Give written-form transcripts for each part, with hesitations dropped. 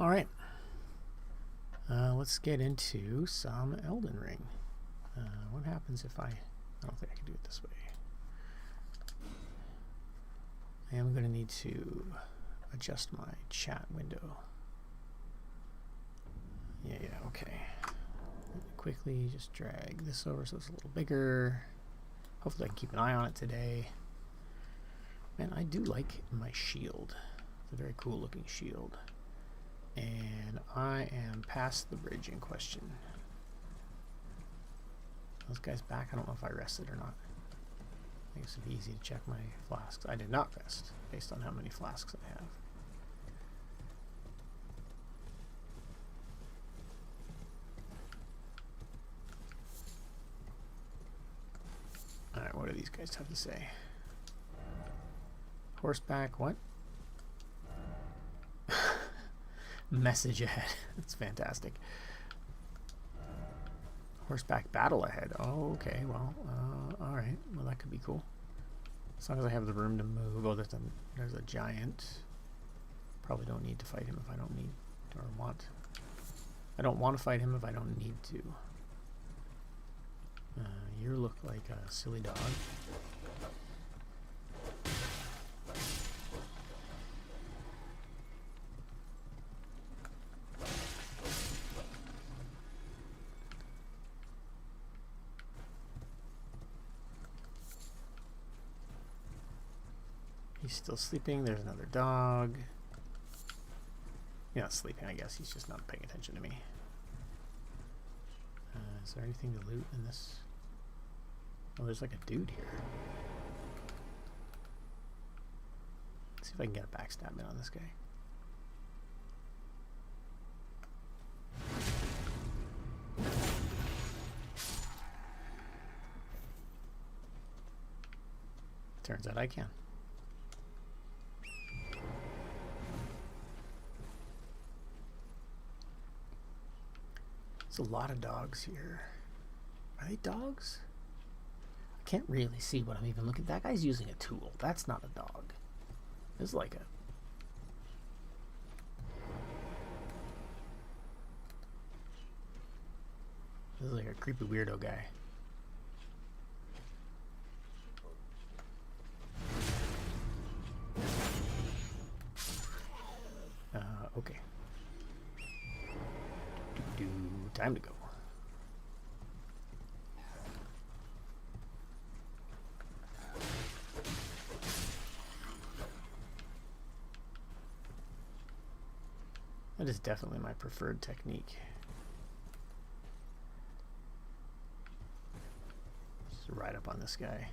Alright. Let's get into some Elden Ring. What happens if I don't think I can do it this way. I am going to need to adjust my chat window. Yeah, okay. Quickly just drag this over so it's a little bigger. Hopefully I can keep an eye on it today. Man, I do like my shield. It's a very cool looking shield. And I am past the bridge in question. Those guys back? I don't know if I rested or not. I think it'd be easy to check my flasks. I did not rest, based on how many flasks I have. Alright, what do these guys have to say? Horseback, what? Message ahead. That's fantastic. Horseback battle ahead. Oh, okay. Well, alright. Well, that could be cool. As long as I have the room to move. Oh, there's a giant. Probably don't need to fight him if I don't need or want. I don't want to fight him if I don't need to. You look like a silly dog. He's still sleeping. There's another dog. He's not sleeping, I guess. He's just not paying attention to me. Is there anything to loot in this? Oh, there's like a dude here. Let's see if I can get a backstab in on this guy. Turns out I can. There's a lot of dogs here. Are they dogs? I can't really see what I'm even looking at. That guy's using a tool. That's not a dog. This is like a... This is like a creepy weirdo guy. Okay. Time to go. That is definitely my preferred technique. Just ride up on this guy.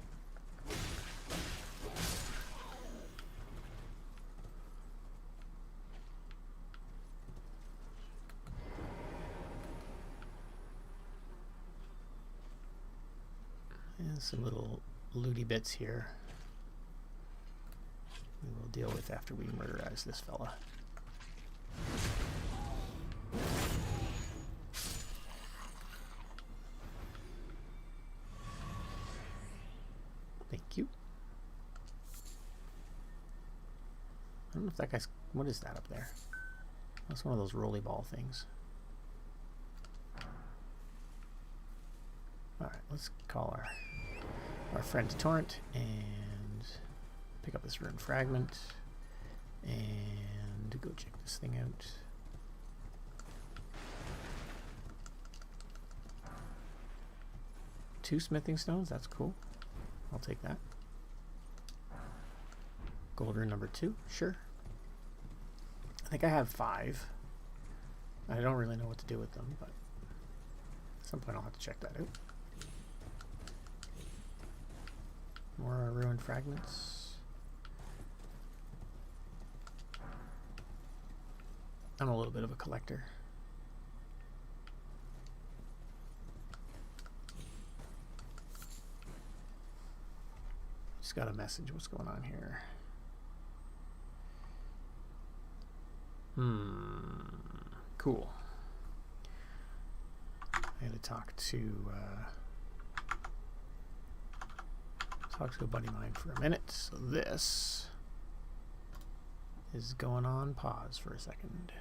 And some little looty bits here we will deal with after we murderize this fella. Thank you. I don't know if that guy's... What is that up there? That's one of those rolly ball things. Alright, let's call our friend Torrent and pick up this rune fragment and go check this thing out. Two smithing stones, that's cool. I'll take that. Gold rune number 2, sure. I think I have 5. I don't really know what to do with them, but at some point I'll have to check that out. More ruined fragments. I'm a little bit of a collector. Just got a message. What's going on here? Cool. I had to talk to a buddy of mine for a minute. So this is going on pause for a second.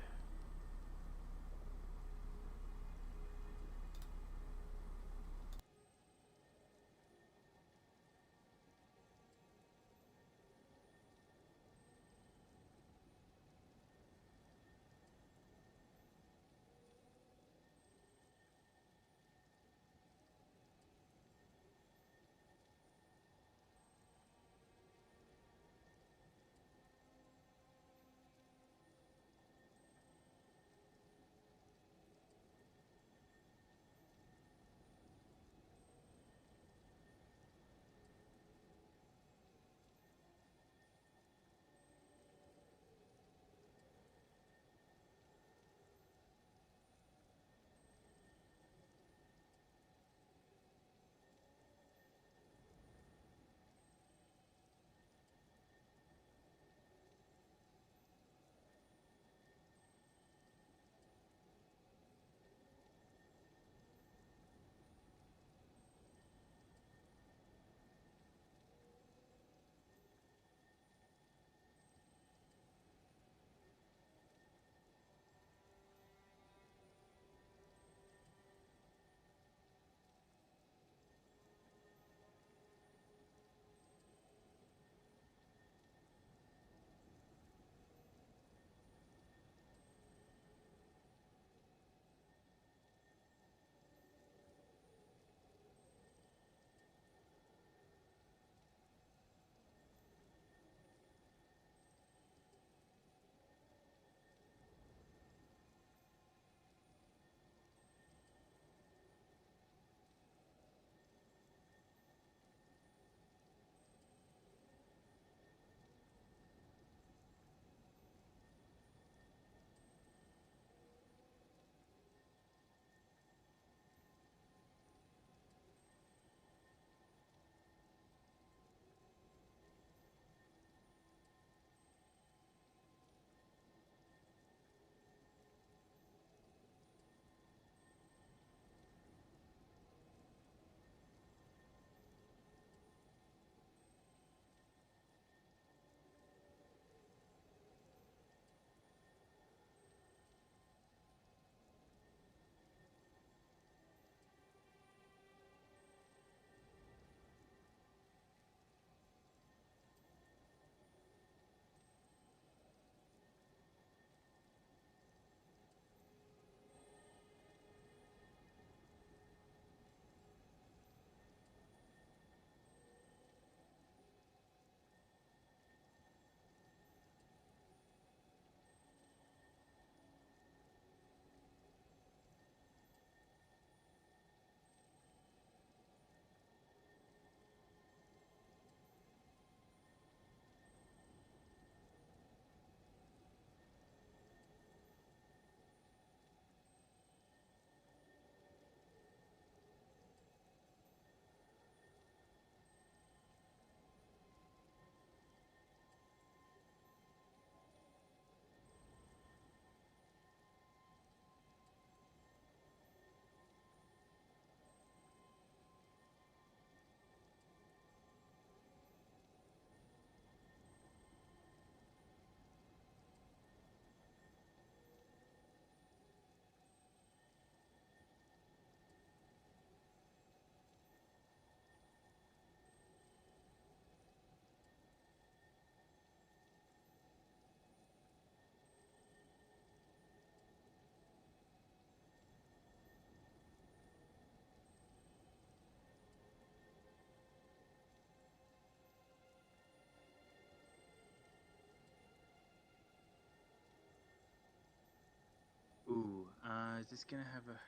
Is this gonna have a...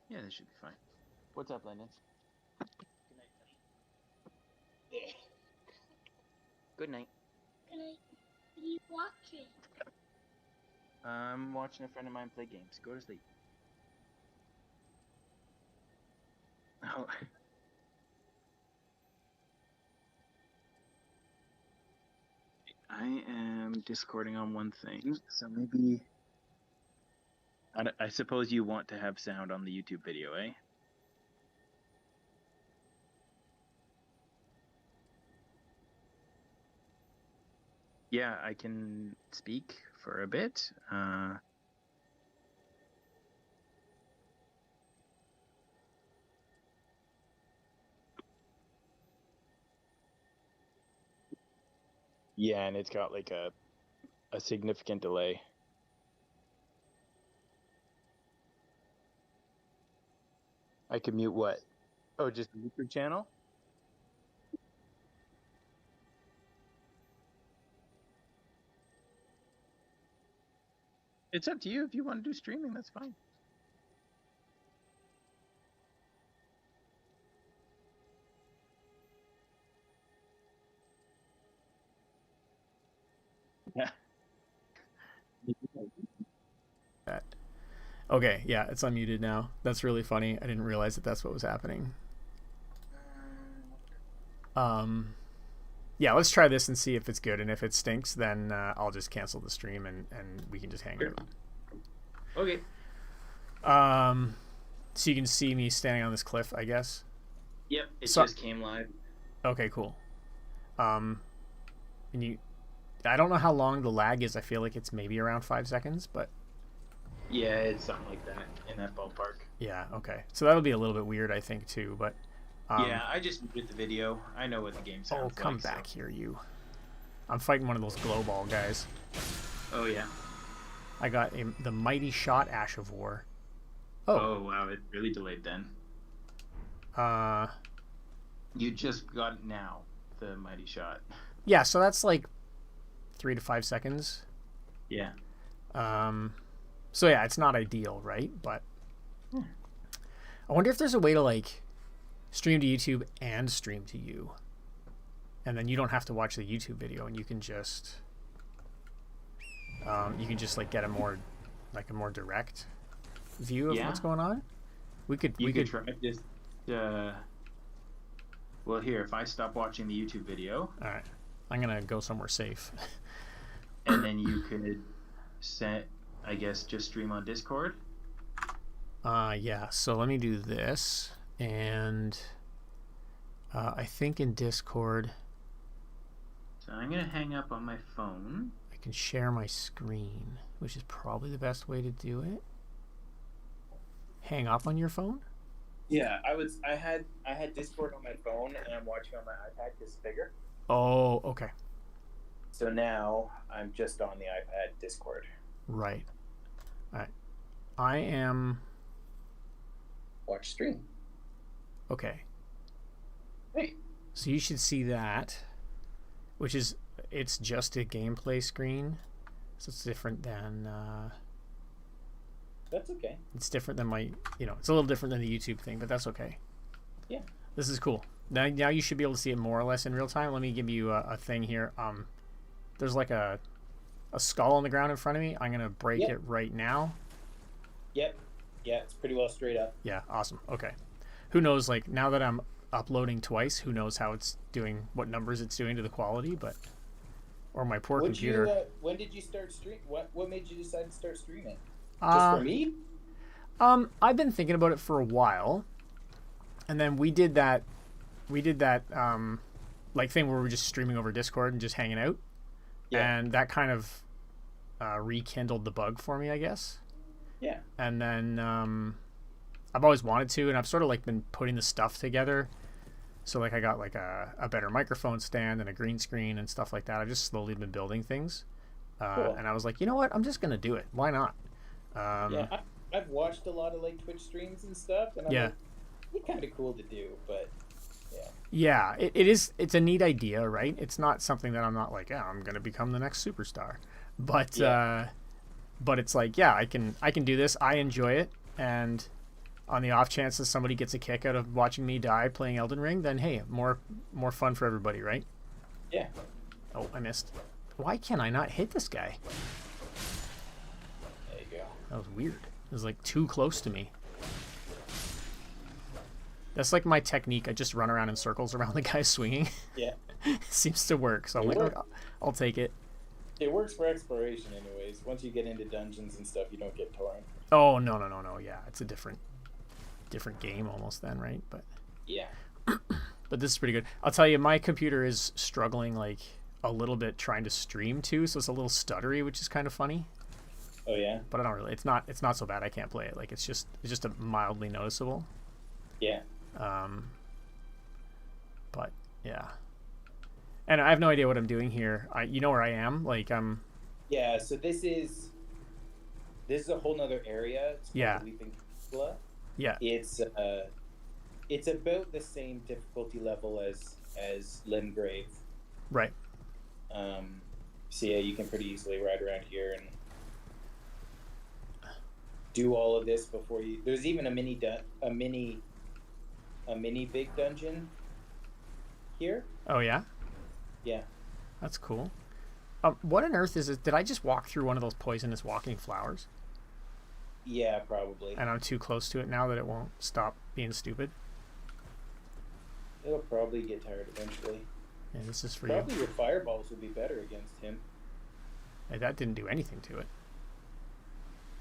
Yeah, this should be fine. What's up, Lyndon? Good night, honey. Good night. Good night. What are you watching? I'm watching a friend of mine play games. Go to sleep. Oh. I am discording on one thing, so maybe... I suppose you want to have sound on the YouTube video, eh? Yeah, I can speak for a bit. Yeah, and it's got like a significant delay. I can mute what? Oh, just the YouTube channel? It's up to you. If you want to do streaming, that's fine. Yeah. That. Okay, yeah, it's unmuted now. That's really funny. I didn't realize that that's what was happening. Yeah, let's try this and see if it's good. And if it stinks, then I'll just cancel the stream and we can just hang out. Okay. So you can see me standing on this cliff, I guess. Yep, it just came live. Okay, cool. And I don't know how long the lag is. I feel like it's maybe around 5 seconds, but yeah, it's something like that in that ballpark. Yeah, okay. So that'll be a little bit weird, I think, too. But yeah, I just did the video. I know what the game sounds like. Oh, come back here, you. I'm fighting one of those glow ball guys. Oh, yeah. I got the mighty shot Ash of War. Oh, wow. It really delayed then. You just got it now, the mighty shot. Yeah, so that's like 3 to 5 seconds. Yeah. So yeah, it's not ideal, right? But I wonder if there's a way to like stream to YouTube and stream to you, and then you don't have to watch the YouTube video, and you can just like get a more direct view of what's going on. We could try just. Well, here, if I stop watching the YouTube video, all right, I'm gonna go somewhere safe, and then you could set, I guess, just stream on Discord. Yeah. So let me do this, and I think in Discord. So I'm gonna hang up on my phone. I can share my screen, which is probably the best way to do it. Hang up on your phone? Yeah, I had Discord on my phone and I'm watching on my iPad because it's bigger. Oh, okay. So now I'm just on the iPad Discord. Right. All right. I am. Watch stream. Okay. Hey. So you should see that, which is it's just a gameplay screen, so it's different than. That's okay. It's different than my, it's a little different than the YouTube thing, but that's okay. Yeah. This is cool. Now you should be able to see it more or less in real time. Let me give you a thing here. There's like a skull on the ground in front of me. I'm gonna break it right now. Yep. Yeah, it's pretty well straight up. Yeah, awesome. Okay. Who knows? Like now that I'm uploading twice, who knows how it's doing, what numbers it's doing to the quality, but or my poor computer. When did you start stream? What made you decide to start streaming? Just for me? I've been thinking about it for a while, and then we did that like thing where we're just streaming over Discord and just hanging out, and that kind of rekindled the bug for me, I guess. Yeah. And then I've always wanted to, and I've sort of like been putting the stuff together. So like I got like a better microphone stand and a green screen and stuff like that. I've just slowly been building things, cool. And I was like, you know what? I'm just gonna do it. Why not? I've watched a lot of like Twitch streams and stuff, and I'm like, it's kind of cool to do, but yeah, it is. It's a neat idea, right? It's not something that I'm not like, I'm gonna become the next superstar, but but it's like, yeah, I can do this. I enjoy it, and on the off chance that somebody gets a kick out of watching me die playing Elden Ring, then hey, more fun for everybody, right? Yeah. Oh, I missed. Why can I not hit this guy? There you go. That was weird. It was like too close to me. That's like my technique. I just run around in circles around the guy swinging. Yeah. It seems to work, so I'm like, oh, I'll take it. It works for exploration anyways. Once you get into dungeons and stuff, you don't get torn. Oh, no. Yeah, it's a different game almost then, right? But Yeah. but this is pretty good. I'll tell you, my computer is struggling like a little bit trying to stream too, so it's a little stuttery, which is kind of funny. Oh yeah. But I don't really. It's not so bad. I can't play it. Like it's just a mildly noticeable. Yeah. But yeah. And I have no idea what I'm doing here. You know where I am? Like I'm. Yeah. So this is a whole nother area. It's called Yeah. the Weeping Peninsula. Yeah. It's about the same difficulty level as Limgrave. Right. So yeah, you can pretty easily ride around here and do all of this before you. There's even a mini big dungeon here. Oh yeah. Yeah. That's cool. What on earth is it? Did I just walk through one of those poisonous walking flowers? Yeah, probably. And I'm too close to it now that it won't stop being stupid. It'll probably get tired eventually. Yeah, this is for Probably you. your fireballs would be better against him. Hey, that didn't do anything to it.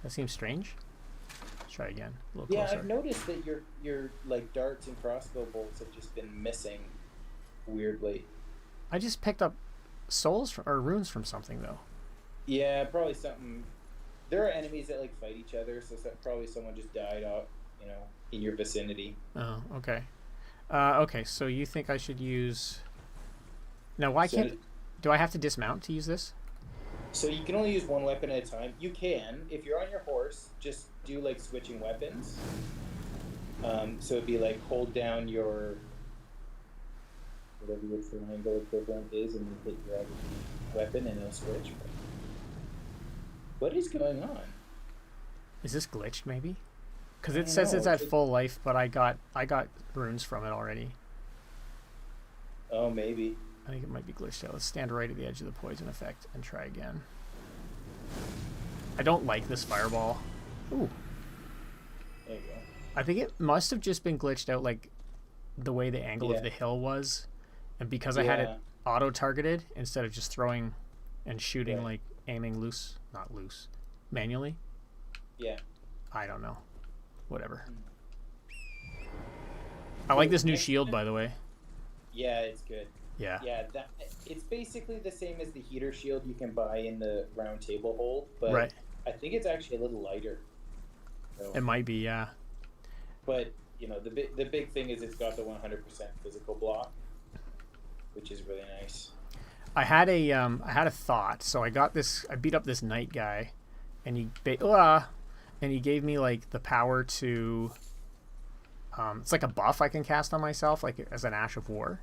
That seems strange. Let's try again. A little Yeah, closer. I've noticed that your like darts and crossbow bolts have just been missing weirdly. I just picked up souls or runes from something though. Yeah, probably something. There are enemies that like fight each other, so probably someone just died out, in your vicinity. Oh, okay. Okay, so you think I should use? Now, why can't? Do I have to dismount to use this? So you can only use one weapon at a time. You can, if you're on your horse, just do like switching weapons. So it'd be like hold down your whatever your triangle equivalent is, and you hit your other weapon, and it'll switch. What is going on? Is this glitched maybe? Because I it don't says know, it's at full life, but I got runes from it already. Oh, maybe. I think it might be glitched out. Let's stand right at the edge of the poison effect and try again. I don't like this fireball. Ooh. There you go. I think it must have just been glitched out, like the way the angle Yeah. of the hill was, and because I had it auto-targeted instead of just throwing and shooting, Right. like aiming not loose, manually. Yeah. I don't know. Whatever. I like this new shield, by the way. Yeah, it's good. Yeah. Yeah, it's basically the same as the heater shield you can buy in the round table hold, but Right. I think it's actually a little lighter. So, It might be, yeah. but the big thing is it's got the 100% physical block, which is really nice. I had a thought. So I beat up this knight guy, and he gave me like the power to. It's like a buff I can cast on myself, like as an Ash of War.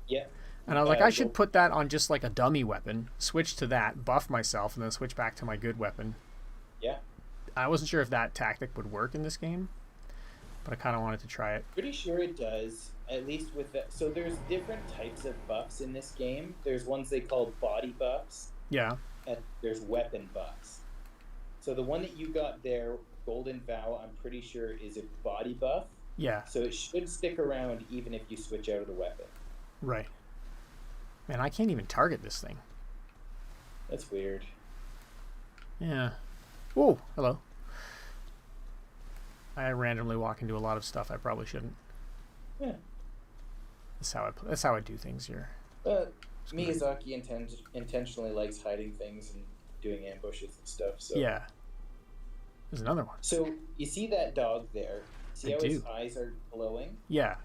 Yeah. And I was like, I should put that on just like a dummy weapon, switch to that, buff myself, and then switch back to my good weapon. Yeah. I wasn't sure if that tactic would work in this game, but I kind of wanted to try it. Pretty sure it does, at least with that. So there's different types of buffs in this game. There's ones they call body buffs, Yeah. and there's weapon buffs. So the one that you got there, Golden Vow, I'm pretty sure is a body buff. Yeah. So it should stick around even if you switch out of the weapon. Right. Man, I can't even target this thing. That's weird. Yeah. Whoa, hello. I randomly walk into a lot of stuff I probably shouldn't. Yeah. That's how I do things here. But Miyazaki intentionally likes hiding things and doing ambushes and stuff. So Yeah. There's another one. So you see that dog there? See I how his do. eyes are glowing? Yeah.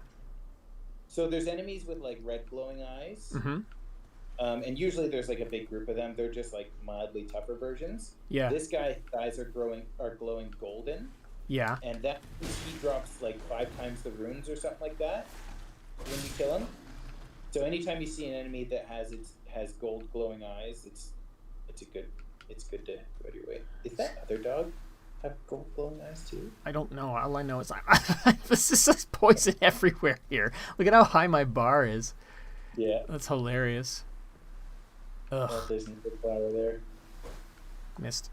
So there's enemies with like red glowing eyes, Mm-hmm. and usually there's like a big group of them. They're just like mildly tougher versions. Yeah. This guy's eyes are glowing golden, Yeah. and that he drops like 5 times the runes or something like that when you kill him. So anytime you see an enemy that has gold glowing eyes, it's a it's good to go out of your way. Is that other dog have gold glowing eyes too? I don't know. All I know is this is just poison everywhere here. Look at how high my bar is. Yeah. That's hilarious. Ugh. Oh, there's a good flower there. Missed.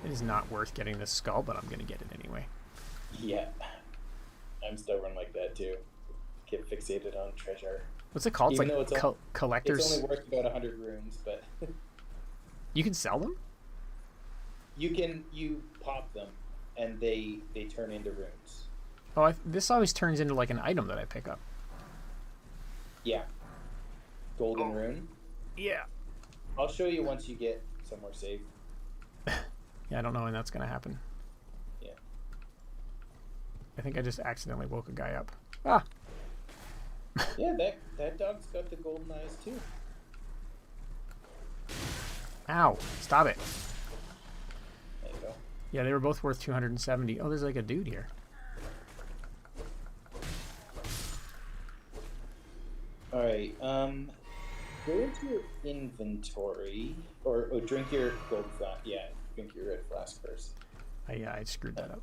It is not worth getting this skull, but I'm going to get it anyway. Yeah. I'm stubborn like that too. Get fixated on treasure. What's it called? Even It's though like collector's... It's only worth about 100 runes, but... You can sell them? You pop them, and they turn into runes. Oh, this always turns into like an item that I pick up. Yeah. Golden rune. Yeah. I'll show you once you get somewhere safe. Yeah, I don't know when that's going to happen. Yeah. I think I just accidentally woke a guy up. Ah! Yeah, that dog's got the golden eyes too. Ow. Stop it. There you go. Yeah, they were both worth 270. Oh, there's like a dude here. Alright, go into your inventory, or drink your gold flask. Yeah, drink your red flask first. I screwed that up.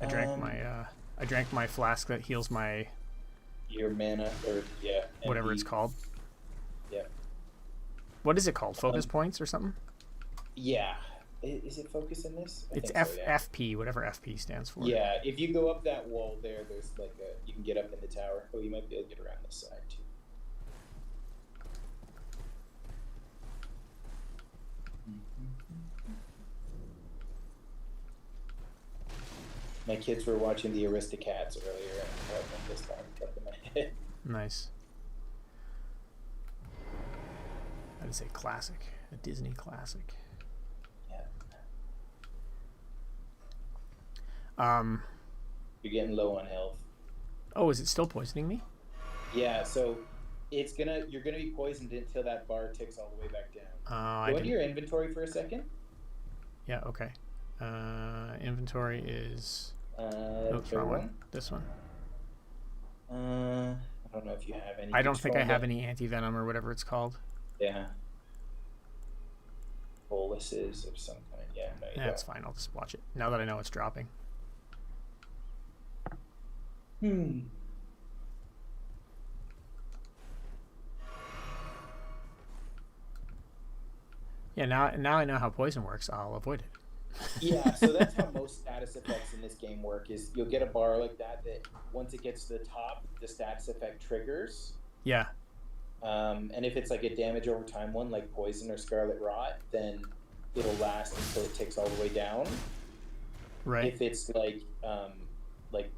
I drank my flask that heals my... Your mana, or, yeah. Whatever MP. it's called. Yeah. What is it called? Focus points or something? Yeah. Is it focus in this? It's think so, yeah. FP, whatever FP stands for. Yeah, if you go up that wall there's like you can get up in the tower. Oh, you might be able to get around this side too. My kids were watching the Aristocats earlier, and this time up in my head. Nice. I'd say classic. A Disney classic. Yeah. You're getting low on health. Oh, is it still poisoning me? Yeah, so you're gonna be poisoned until that bar ticks all the way back down. Go into your inventory for a second. Yeah, okay. Inventory is Third one. This one. I don't know if you have any. I don't think I have any anti-venom or whatever it's called. Yeah. Boluses of some kind. Yeah, no, you That's fine. I'll just watch it now that I know it's dropping. Yeah, now I know how poison works. I'll avoid it. Yeah, so that's how most status effects in this game work. Is you'll get a bar like that once it gets to the top, the status effect triggers. Yeah. And if it's like a damage over time one, like poison or scarlet rot, then it'll last until it ticks all the way down. Right. If it's like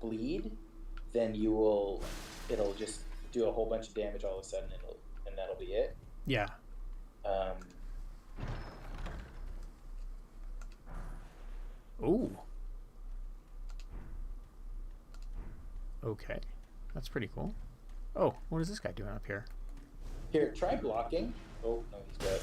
bleed, then it'll just do a whole bunch of damage all of a sudden, and that'll be it. Yeah. Ooh. Okay. That's pretty cool. Oh, what is this guy doing up here? Here, try blocking. Oh, no, he's dead.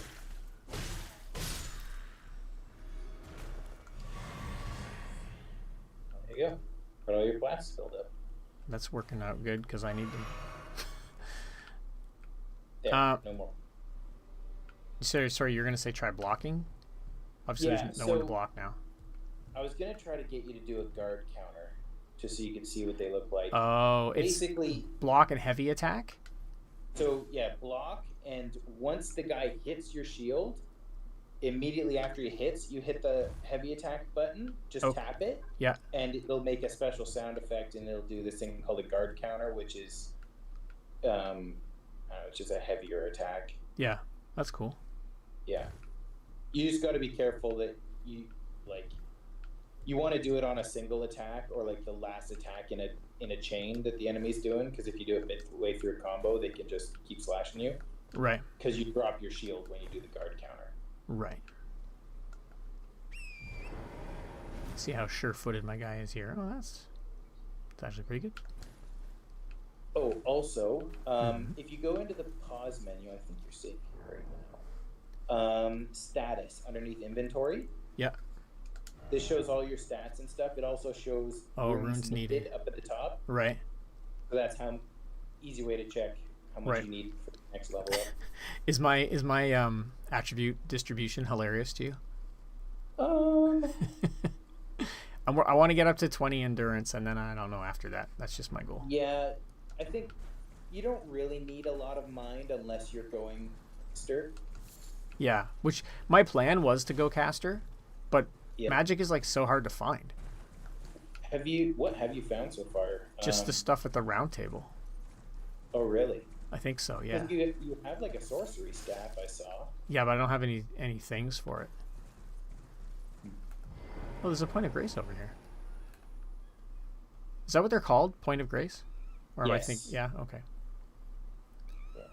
There you go. Got all your flasks filled up. That's working out good because I need them. Yeah, no more. Sorry, you're going to say try blocking? Obviously, there's no one to block now. I was going to try to get you to do a guard counter just so you can see what they look like. Oh, basically, it's block and heavy attack? So, yeah, block, and once the guy hits your shield, immediately after he hits, you hit the heavy attack button, just tap it, yeah, and it'll make a special sound effect, and it'll do this thing called a guard counter, which is, I don't know, it's just a heavier attack. Yeah, that's cool. Yeah. You just got to be careful that you want to do it on a single attack or like the last attack in a chain that the enemy's doing, because if you do it midway through a combo, they can just keep slashing you. Right. Because you drop your shield when you do the guard counter. Right. See how sure-footed my guy is here. Oh, that's actually pretty good. Oh, also, if you go into the pause menu, I think you're safe here right now. Status underneath inventory. Yeah. This shows all your stats and stuff. It also shows runes needed up at the top. Right. So that's how easy way to check how much Right. you need for the next level up. Is my attribute distribution hilarious to you? Um, I want to get up to 20 endurance, and then I don't know after that. That's just my goal. yeah, I think you don't really need a lot of mind unless you're going faster. Yeah, which my plan was to go caster, but Yeah. magic is like so hard to find. What have you found so far? Just the stuff at the round table. Oh, really? I think so. Yeah. 'Cause you have like a sorcery staff, I saw. Yeah, but I don't have any things for it. Oh, there's a point of grace over here. Is that what they're called? Point of grace? Or am I think? Yes. Yeah. Okay. Yeah.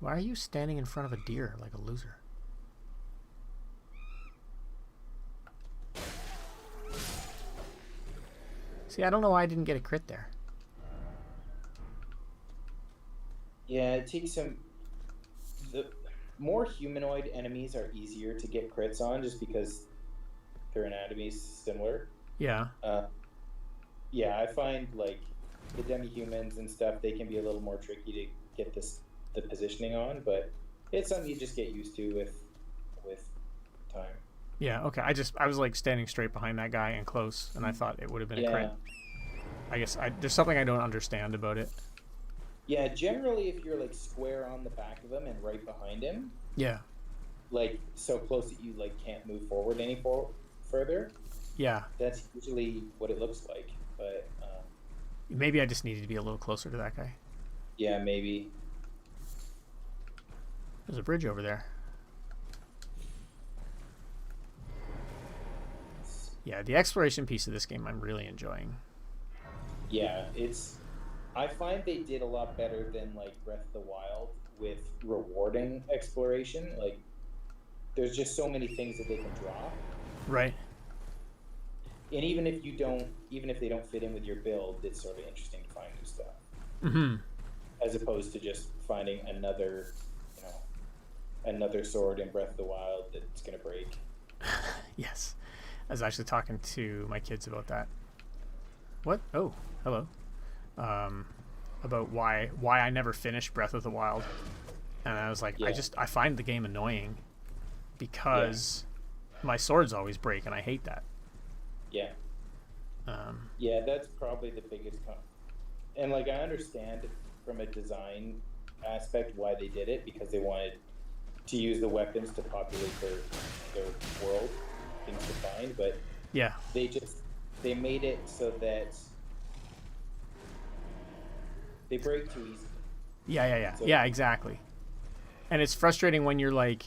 Why are you standing in front of a deer like a loser? See, I don't know why I didn't get a crit there. Yeah, it takes some. The more humanoid enemies are easier to get crits on, just because their anatomy's similar. Yeah. Yeah, I find like the demi-humans and stuff, they can be a little more tricky to get the positioning on, but it's something you just get used to with time. Yeah, okay. I was like standing straight behind that guy and close, and I thought it would have been a crit. I guess there's something I don't understand about it. Yeah, generally if you're like square on the back of him and right behind him, Yeah. like so close that you like can't move forward further, Yeah. that's usually what it looks like. But Maybe I just needed to be a little closer to that guy. yeah, maybe. There's a bridge over there. Yeah, the exploration piece of this game I'm really enjoying. Yeah, I find they did a lot better than like Breath of the Wild with rewarding exploration. Like, there's just so many things that they can drop, Right. and even if they don't fit in with your build, it's sort of interesting to find new stuff, Mm-hmm. as opposed to just finding another sword in Breath of the Wild that's gonna break. Yes. I was actually talking to my kids about that. What? Oh, hello. About why I never finished Breath of the Wild, and I was like, Yeah. I find the game annoying because my swords always break, and I hate that. Yeah. Yeah, that's probably the biggest and like I understand from a design aspect why they did it, because they wanted to use the weapons to populate their world, things to find, but Yeah. they made it so that they break too easily. Yeah. So- Yeah, exactly. And it's frustrating when you're like,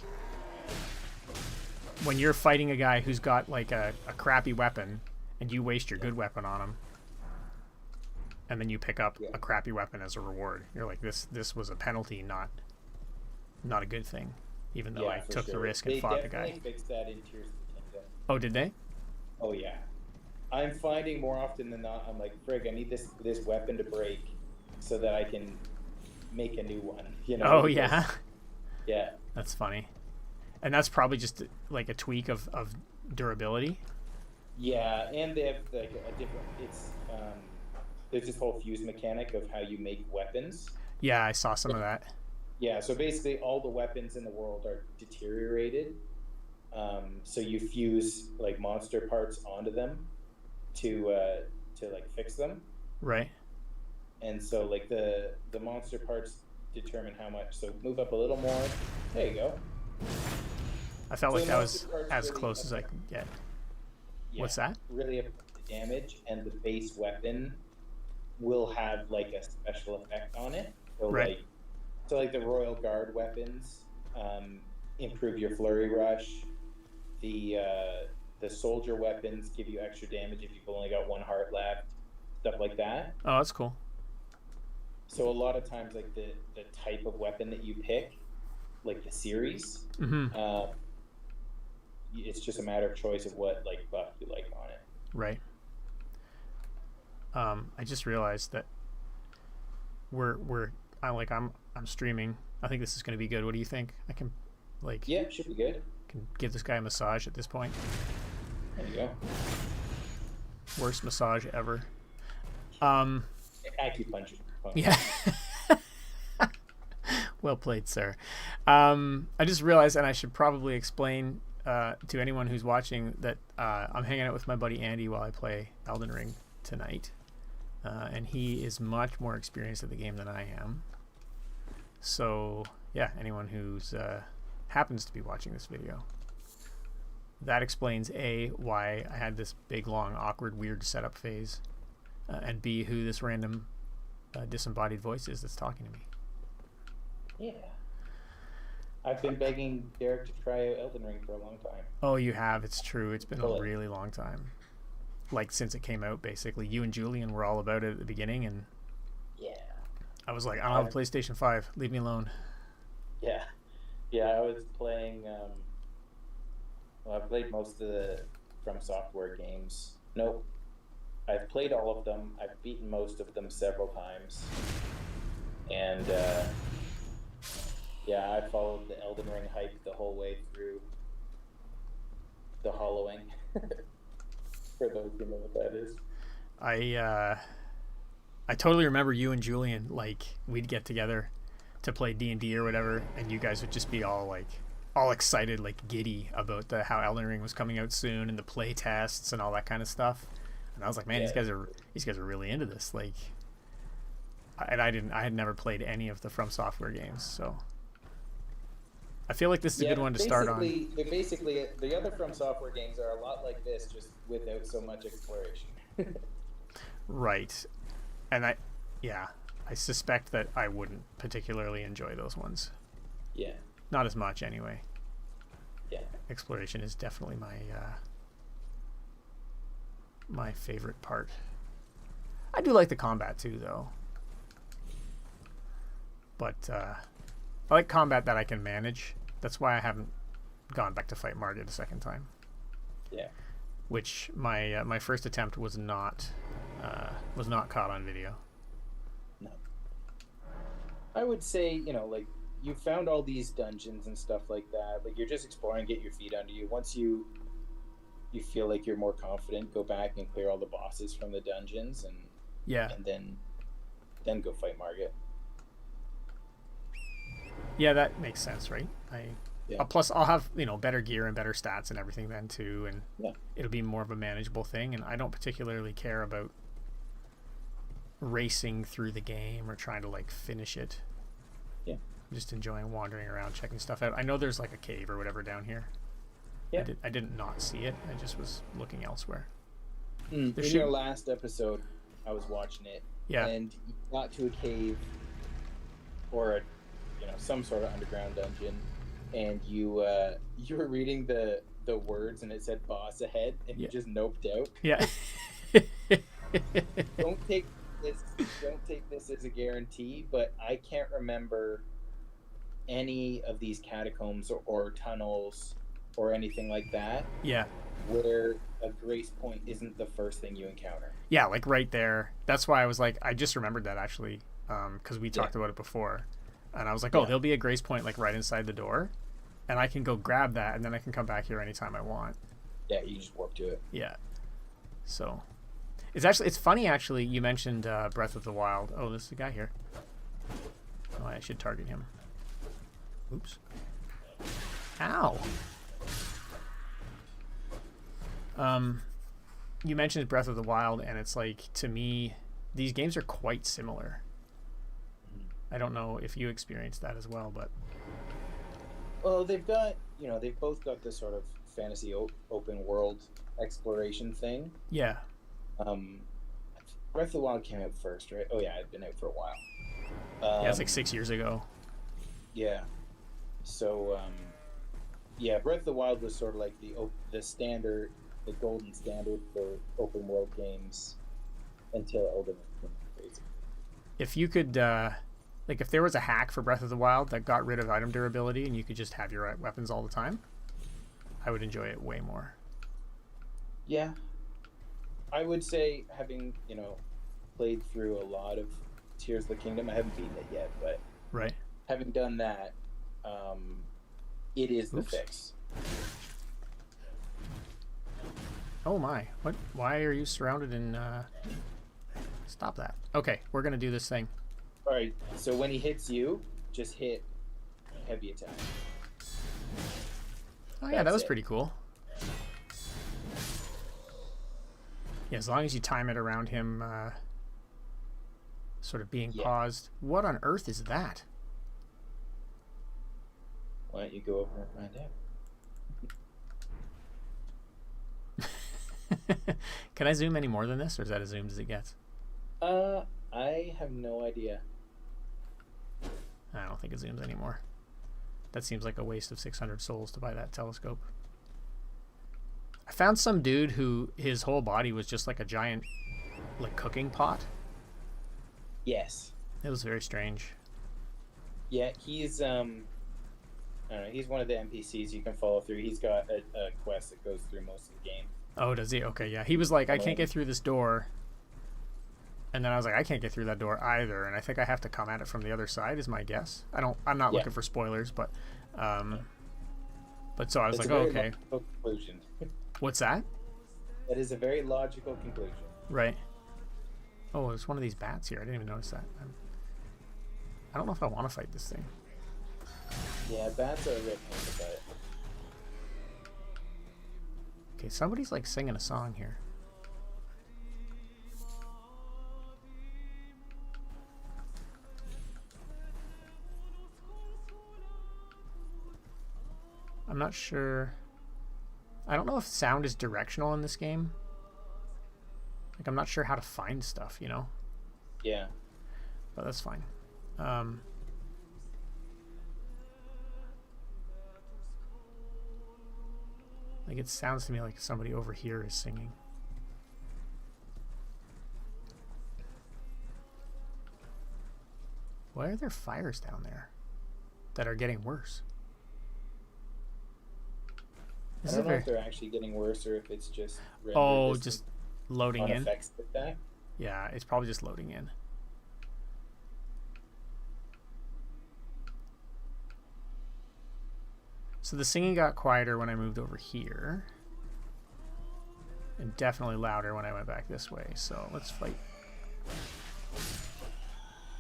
when you're fighting a guy who's got like a crappy weapon, and you waste your good weapon on him, and then you pick up a crappy weapon as a reward. You're like, this was a penalty, not a good thing, even though I for took the sure. risk and They fought the definitely guy. fixed that in Tears of the Kingdom. Oh, did they? Oh yeah, I'm finding more often than not, I'm like, frig, I need this weapon to break so that I can make a new one. Oh, because- yeah. Yeah. That's funny. And that's probably just like a tweak of durability. Yeah, and they have like a different. There's this whole fuse mechanic of how you make weapons. Yeah, I saw some of that. Yeah, so basically all the weapons in the world are deteriorated. So you fuse like monster parts onto them to like fix them. Right. And so like the monster parts determine how much. So move up a little more. There you go. I felt So like the that monster was parts as really close as I affect- could get. Yeah, What's that? really affect the damage, and the base weapon will have like a special effect on it. So Right. like the Royal Guard weapons improve your flurry rush. The soldier weapons give you extra damage if you've only got one heart left. Stuff like that. Oh, that's cool. So a lot of times, like the type of weapon that you pick, like the series, Mm-hmm. it's just a matter of choice of what like buff you like on it. Right. I just realized that I'm streaming. I think this is going to be good. What do you think? I can Yeah, should be good. can give this guy a massage at this point. There you go. Worst massage ever. Acupuncture. cyberpunk. Yeah. Well played, sir. I just realized, and I should probably explain to anyone who's watching that I'm hanging out with my buddy Andy while I play Elden Ring tonight. And he is much more experienced at the game than I am. So, yeah, anyone who's happens to be watching this video. That explains A, why I had this big, long, awkward, weird setup phase. And B, who this random disembodied voice is that's talking to me. Yeah. I've been begging Derek to try out Elden Ring for a long time. Oh, you have. It's true. It's been a really long time. Like, since it came out, basically. You and Julian were all about it at the beginning, and yeah, I was like, I don't have a PlayStation 5. Leave me alone. Yeah. Yeah, I was playing... well, I've played most of the From Software games. Nope. I've played all of them. I've beaten most of them several times. And, yeah, I followed the Elden Ring hype the whole way through the hollowing. For those who know what that is. I totally remember you and Julian, like, we'd get together to play D&D or whatever, and you guys would just be all excited, like giddy about how Elden Ring was coming out soon and the play tests and all that kind of stuff. And I was like, man, these guys are really into this. Like, and I had never played any of the From Software games, so I feel like this is a good one to start on. Basically, the other From Software games are a lot like this, just without so much exploration. Right. And I suspect that I wouldn't particularly enjoy those ones. Yeah. Not as much, anyway. Yeah. Exploration is definitely my favorite part. I do like the combat too, though. But I like combat that I can manage. That's why I haven't gone back to fight Margit a second time. Yeah. Which my first attempt was not caught on video. No. I would say, like, you found all these dungeons and stuff like that. Like, you're just exploring, get your feet under you. Once you feel like you're more confident, go back and clear all the bosses from the dungeons, and then go fight Margit. Yeah, that makes sense, right? Yeah. Plus, I'll have better gear and better stats and everything then too, and it'll be more of a manageable thing. And I don't particularly care about racing through the game or trying to like finish it. Yeah, I'm just enjoying wandering around, checking stuff out. I know there's like a cave or whatever down here. Yeah, I didn't not see it. I just was looking elsewhere. In your last episode, I was watching it. Yeah, and you got to a cave or some sort of underground dungeon, and you were reading the words, and it said boss ahead, and you just noped out. Yeah. Don't take this as a guarantee, but I can't remember any of these catacombs or tunnels or anything like that. Yeah. Where a grace point isn't the first thing you encounter. Yeah, like right there. That's why I was like, I just remembered that actually, because we talked about it before. And I was like, there'll be a grace point like right inside the door, and I can go grab that, and then I can come back here anytime I want. Yeah, you just warp to it. Yeah. So, it's funny actually. You mentioned Breath of the Wild. Oh, there's a guy here. Oh, I should target him. Oops. Ow. You mentioned Breath of the Wild, and it's like, to me, these games are quite similar. I don't know if you experienced that as well, but well, they've both got this sort of fantasy open world exploration thing. Yeah. Breath of the Wild came out first, right? Oh yeah, it'd been out for a while. Yeah, it's like 6 years ago. Yeah. So, Breath of the Wild was sort of like the standard, the golden standard for open world games until Elden Ring, basically. If you could, like, if there was a hack for Breath of the Wild that got rid of item durability and you could just have your weapons all the time, I would enjoy it way more. Yeah. I would say, having, played through a lot of Tears of the Kingdom, I haven't beaten it yet, but right. Having done that, it is the fix. Oh my. What? Why are you surrounded in... Stop that. Okay, we're going to do this thing. All right. So when he hits you, just hit heavy attack. Oh yeah, that was pretty cool. Yeah, as long as you time it around him sort of being paused. What on earth is that? Why don't you go over and find out? Can I zoom any more than this, or is that as zoomed as it gets? I have no idea. I don't think it zooms anymore. That seems like a waste of 600 souls to buy that telescope. I found some dude who his whole body was just like a giant like cooking pot. Yes. It was very strange. Yeah, he's I don't know, he's one of the NPCs you can follow through. He's got a quest that goes through most of the game. Oh, does he? Okay, yeah. He was like, I can't get through this door. And then I was like, I can't get through that door either, and I think I have to come at it from the other side is my guess. I'm not looking for spoilers, but so I was like, oh, okay. Conclusion. What's that? That is a very logical conclusion. Right. Oh, there's one of these bats here. I didn't even notice that. I don't know if I want to fight this thing. Yeah, bats are a bit pain to fight. Okay, somebody's like singing a song here. I'm not sure. I don't know if sound is directional in this game. Like, I'm not sure how to find stuff, you know? Yeah. But that's fine. Like, it sounds to me like somebody over here is singing. Why are there fires down there that are getting worse? I don't know if they're actually getting worse or if it's just just loading in. Effects like that. Yeah, it's probably just loading in. So the singing got quieter when I moved over here. And definitely louder when I went back this way. So let's fight.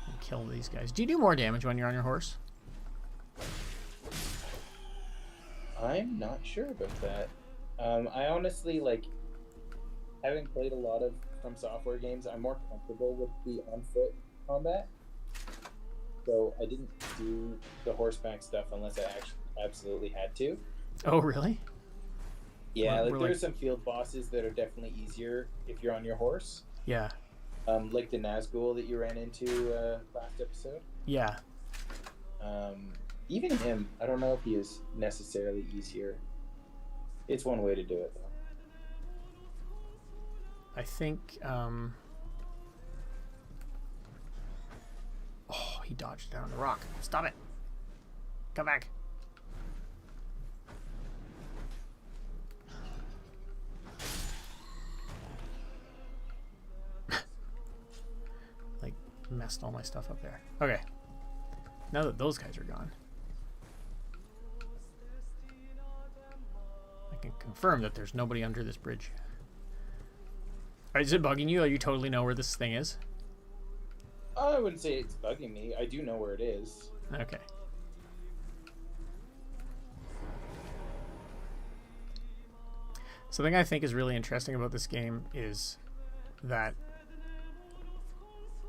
And kill these guys. Do you do more damage when you're on your horse? I'm not sure about that. I honestly, like, having played a lot of From Software games, I'm more comfortable with the on-foot combat. So I didn't do the horseback stuff unless I actually absolutely had to. Oh, really? Yeah, there's some field bosses that are definitely easier if you're on your horse. Yeah. Like the Nazgul that you ran into last episode. Yeah. Even him, I don't know if he is necessarily easier. It's one way to do it, though. I think, oh, he dodged down the rock. Stop it. Come back. Like, messed all my stuff up there. Okay. Now that those guys are gone, I can confirm that there's nobody under this bridge. Is it bugging you? You totally know where this thing is? I wouldn't say it's bugging me. I do know where it is. Okay. Something I think is really interesting about this game is that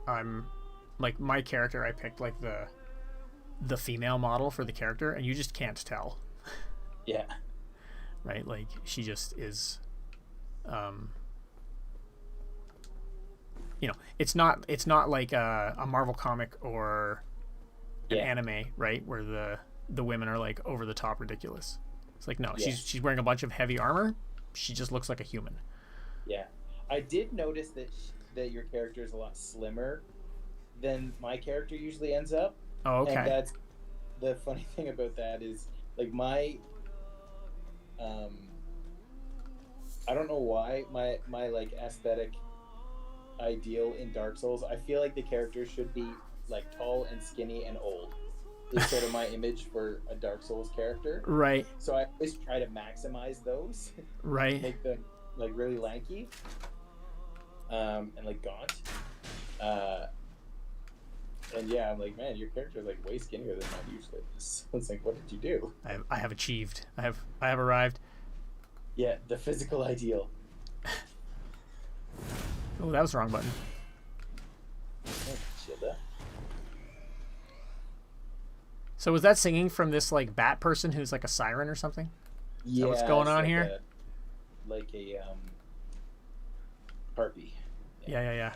I'm like, my character, I picked like the female model for the character, and you just can't tell. Yeah. Right? Like, she just is you know, it's not like a Marvel comic or an anime, right, where the women are like over the top ridiculous. It's like, no, she's wearing a bunch of heavy armor. She just looks like a human. Yeah. I did notice that your character is a lot slimmer than my character usually ends up. Oh, okay. And that's the funny thing about that is, like, my I don't know why my like aesthetic ideal in Dark Souls, I feel like the character should be like tall and skinny and old. Is sort of my image for a Dark Souls character. Right. So I always try to maximize those. Right. Make them like really lanky. And like gaunt. And yeah, I'm like, man, your character is like way skinnier than mine usually. It's like, what did you do? I have achieved. I have arrived. Yeah, the physical ideal. Oh, that was the wrong button. So was that singing from this like bat person who's like a siren or something? Is that what's going on here? Like a harpy. Yeah.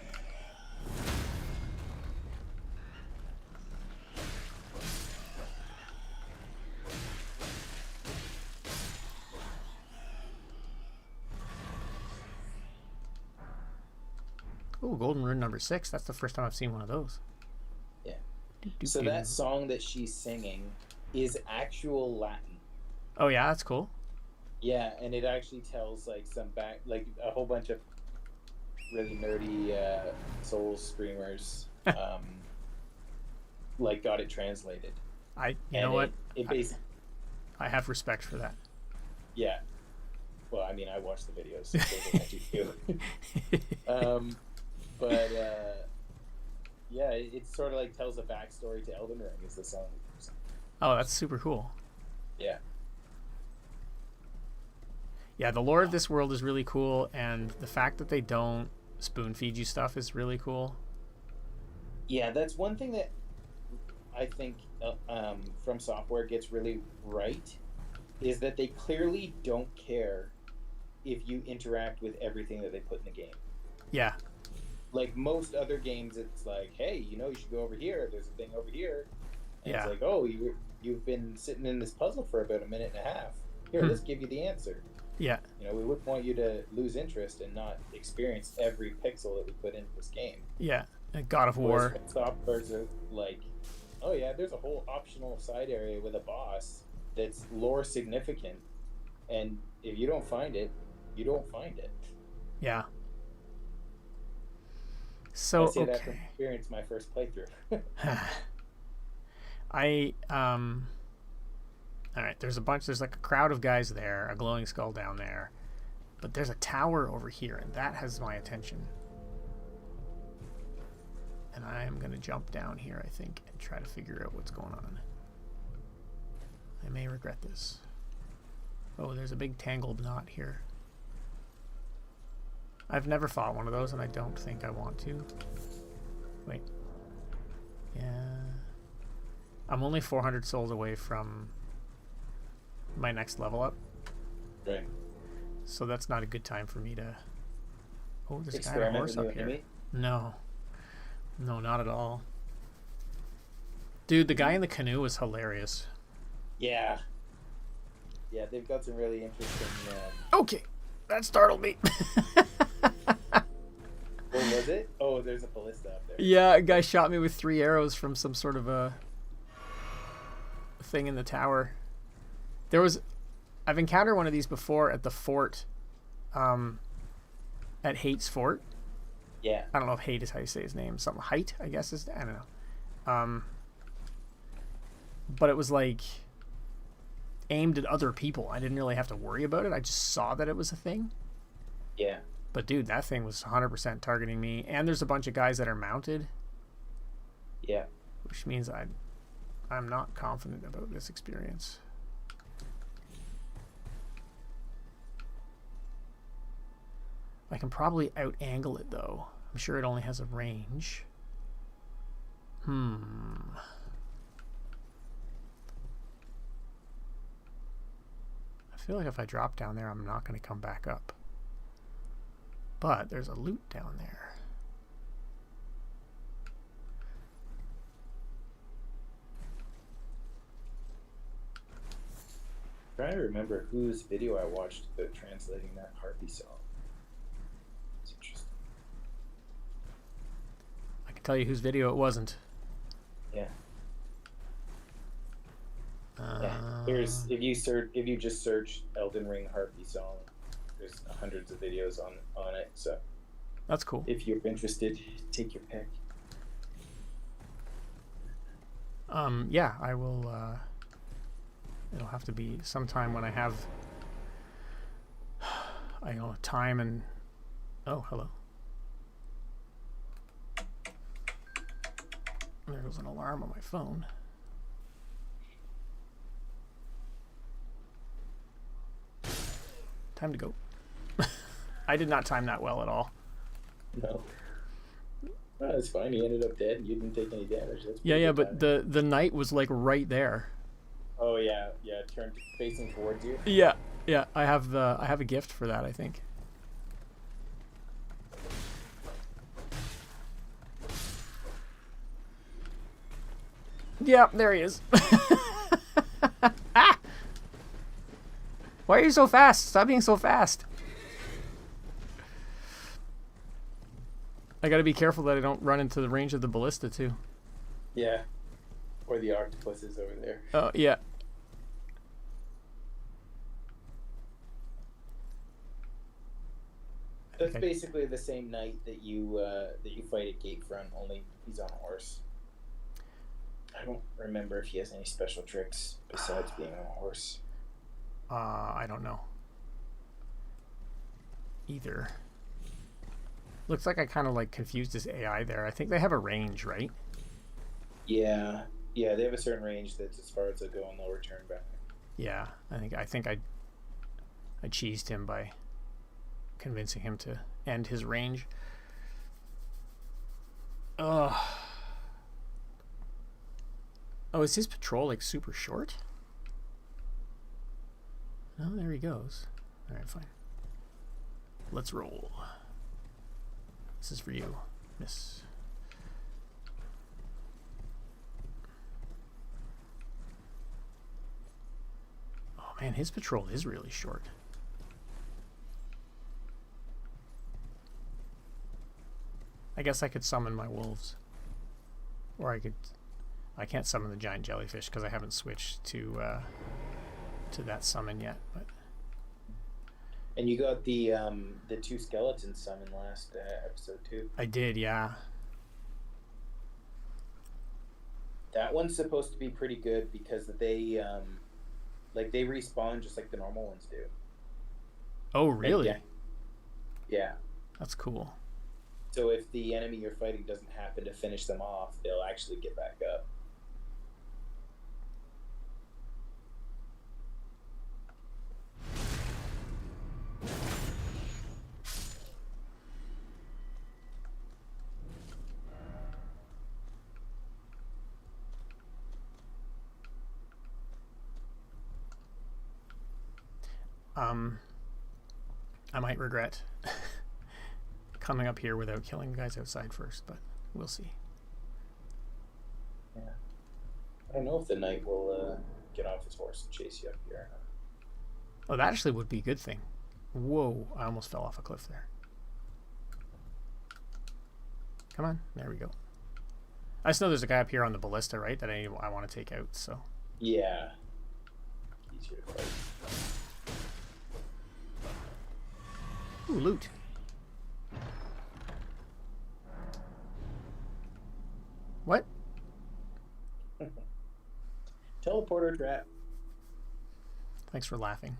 Ooh, golden rune number 6. That's the first time I've seen one of those. Yeah. So that song that she's singing is actual Latin. Oh yeah, that's cool. Yeah, and it actually tells like like a whole bunch of really nerdy Souls streamers like got it translated. You know what? It basically, I have respect for that. Yeah. Well, I mean, I watched the videos, so they too. But yeah, it sort of like tells a backstory to Elden Ring. Is the song? Oh, that's super cool. Yeah. Yeah, the lore of this world is really cool, and the fact that they don't spoon feed you stuff is really cool. Yeah, that's one thing that I think From Software gets really right, is that they clearly don't care if you interact with everything that they put in the game. Yeah. Like most other games, it's like, hey, you should go over here. There's a thing over here. And yeah. It's like, oh, you've been sitting in this puzzle for about a minute and a half. Here, let's give you the answer. Yeah. We wouldn't want you to lose interest and not experience every pixel that we put into this game. Yeah. God of War. Softwares are like, oh yeah, there's a whole optional side area with a boss that's lore significant, and if you don't find it, you don't find it. Yeah. So I say that from experience, my first playthrough. All right, there's like a crowd of guys there, a glowing skull down there, but there's a tower over here, and that has my attention. And I am going to jump down here, I think, and try to figure out what's going on. I may regret this. Oh, there's a big tangled knot here. I've never fought one of those, and I don't think I want to. Wait. Yeah. I'm only 400 souls away from my next level up. Right. So that's not a good time for me to... Oh, there's a guy on a horse up here. No. No, not at all. Dude, the guy in the canoe was hilarious. Yeah. Yeah, they've got some really interesting... Okay. That startled me. What was it? Oh, there's a ballista up there. Yeah, a guy shot me with 3 arrows from some sort of a thing in the tower. I've encountered one of these before at the fort, at Hate's fort. Yeah. I don't know if Hate is how you say his name. Something Height, I guess is. I don't know. But it was like aimed at other people. I didn't really have to worry about it. I just saw that it was a thing. Yeah. But dude, that thing was 100% targeting me. And there's a bunch of guys that are mounted. Yeah. Which means I'm not confident about this experience. I can probably out-angle it, though. I'm sure it only has a range. I feel like if I drop down there, I'm not going to come back up. But there's a loot down there. I'm trying to remember whose video I watched about translating that harpy song. It's interesting. I can tell you whose video it wasn't. Yeah. Here's if you just search Elden Ring harpy song, there's hundreds of videos on it. So that's cool. If you're interested, take your pick. Yeah, I will. It'll have to be sometime when I have, time and. Oh, hello. There goes an alarm on my phone. Time to go. I did not time that well at all. No. Oh, that's fine. He ended up dead. You didn't take any damage. That's Yeah, good but timing. the knight was like right there. Oh yeah, turned facing towards you. Yeah. I have a gift for that, I think. Yeah, there he is. Ah! Why are you so fast? Stop being so fast. I gotta be careful that I don't run into the range of the ballista too. Yeah. Or the octopuses over there. Oh, yeah. That's basically the same knight that you fight at Gatefront, only he's on a horse. I don't remember if he has any special tricks besides being on a horse. I don't know. Either. Looks like I kind of like confused his AI there. I think they have a range, right? Yeah, they have a certain range that's as far as they'll go and they'll return back. Yeah, I think I cheesed him by convincing him to end his range. Ugh. Oh, is his patrol like super short? Oh, there he goes. All right, fine. Let's roll. This is for you, miss. Oh man, his patrol is really short. I guess I could summon my wolves. Or I can't summon the giant jellyfish because I haven't switched to that summon yet, but And you got the two skeletons summoned last episode too. I did, yeah. That one's supposed to be pretty good because they they respawn just like the normal ones do. Oh, really? Yeah. That's cool. So if the enemy you're fighting doesn't happen to finish them off, they'll actually get back up. I might regret coming up here without killing the guys outside first, but we'll see. Yeah. I don't know if the knight will get off his horse and chase you up here. Oh, that actually would be a good thing. Whoa, I almost fell off a cliff there. Come on, there we go. I just know there's a guy up here on the ballista, right, that I want to take out, so. Yeah. Easier to fight. Ooh, loot. What? Teleporter trap. Thanks for laughing.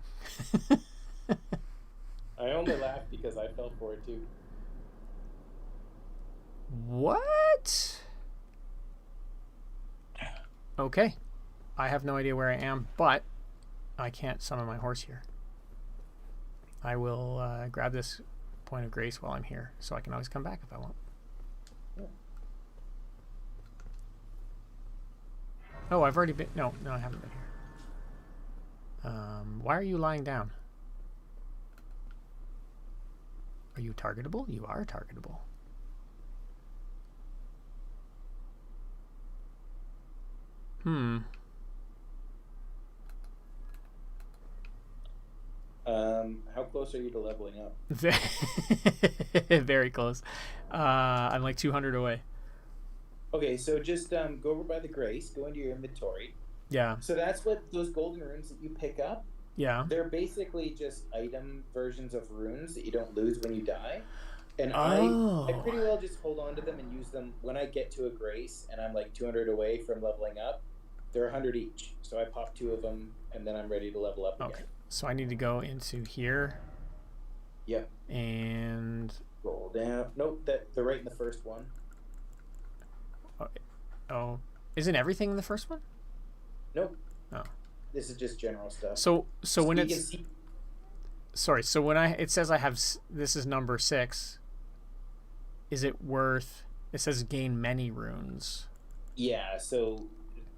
I only laughed because I fell for it too. What? Okay. I have no idea where I am, but I can't summon my horse here. I will grab this point of grace while I'm here, so I can always come back if I want. Yeah. Oh, I've already been... No, I haven't been here. Why are you lying down? Are you targetable? You are targetable. How close are you to leveling up? Very close. I'm like 200 away. Okay, so just go over by the grace, go into your inventory. Yeah. So that's what those golden runes that you pick up. Yeah. They're basically just item versions of runes that you don't lose when you die. And Oh. I pretty well just hold on to them and use them when I get to a grace and I'm like 200 away from leveling up. They're 100 each. So I pop 2 of them and then I'm ready to level up again. Okay. So I need to go into here. Yep. And Roll down. Nope, they're right in the first one. Oh, isn't everything in the first one? Nope. Oh. This is just general stuff. So when you it's can see, sorry, so when it says I have this is number 6, is it worth? It says gain many runes. yeah, so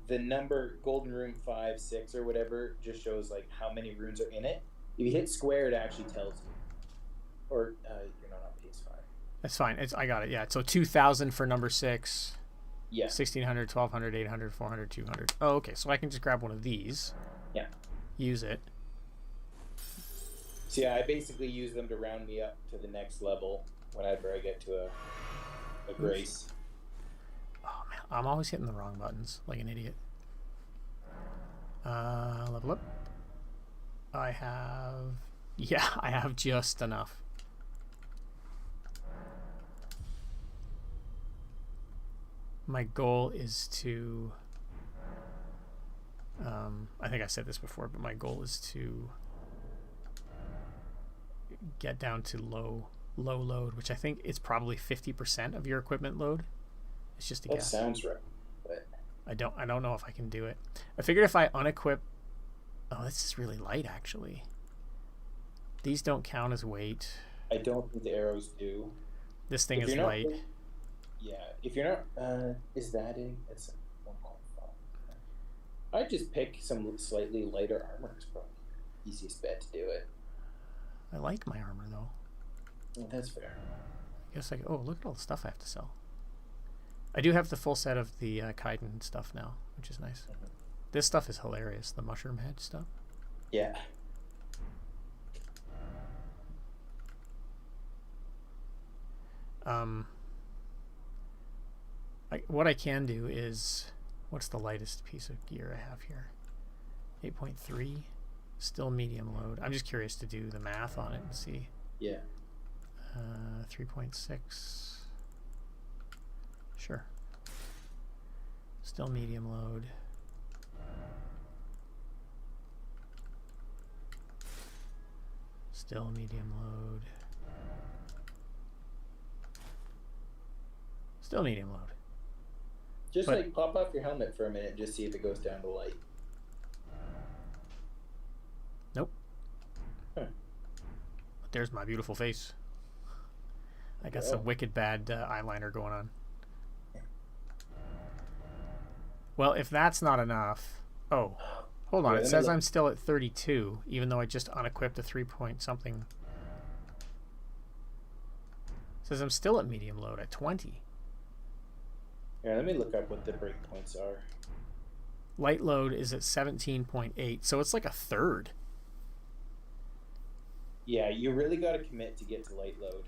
the number Golden Rune 5, 6, or whatever just shows like how many runes are in it. If you hit square, it actually tells you. Or you're not on PS5. That's fine. I got it. Yeah. So 2,000 for number 6. Yeah. 1,600, 1,200, 800, 400, 200. Oh, okay. So I can just grab one of these. Yeah. Use it. So yeah, I basically use them to round me up to the next level whenever I get to a grace. Oh man, I'm always hitting the wrong buttons like an idiot. Level up. I have just enough. My goal is to I think I said this before, but my goal is to get down to low load, which I think is probably 50% of your equipment load. It's just a guess. That sounds right, but I don't know if I can do it. I figured if I unequip, oh, this is really light actually. These don't count as weight. I don't think the arrows do. This thing is light. Yeah, if you're not, is that in? It's 1.5. I'd just pick some slightly lighter armor. It's probably the easiest bet to do it. I like my armor though. Well, that's fair. I guess oh, look at all the stuff I have to sell. I do have the full set of the Kaiden stuff now, which is nice. Mm-hmm. This stuff is hilarious. The mushroom head stuff. Yeah. What I can do is, what's the lightest piece of gear I have here? 8.3, still medium load. I'm just curious to do the math on it and see. Yeah. 3.6. Sure. Still medium load. Still medium load. Still medium load. Just like pop off your helmet for a minute and just see if it goes down to light. Nope. Huh. But there's my beautiful face. I got some wicked bad eyeliner going on. Well, if that's not enough... Oh, hold on. It says I'm still at 32, even though I just unequipped a 3-point-something. It says I'm still at medium load at 20. Yeah, let me look up what the breakpoints are. Light load is at 17.8, so it's like a third. Yeah, you really got to commit to get to light load.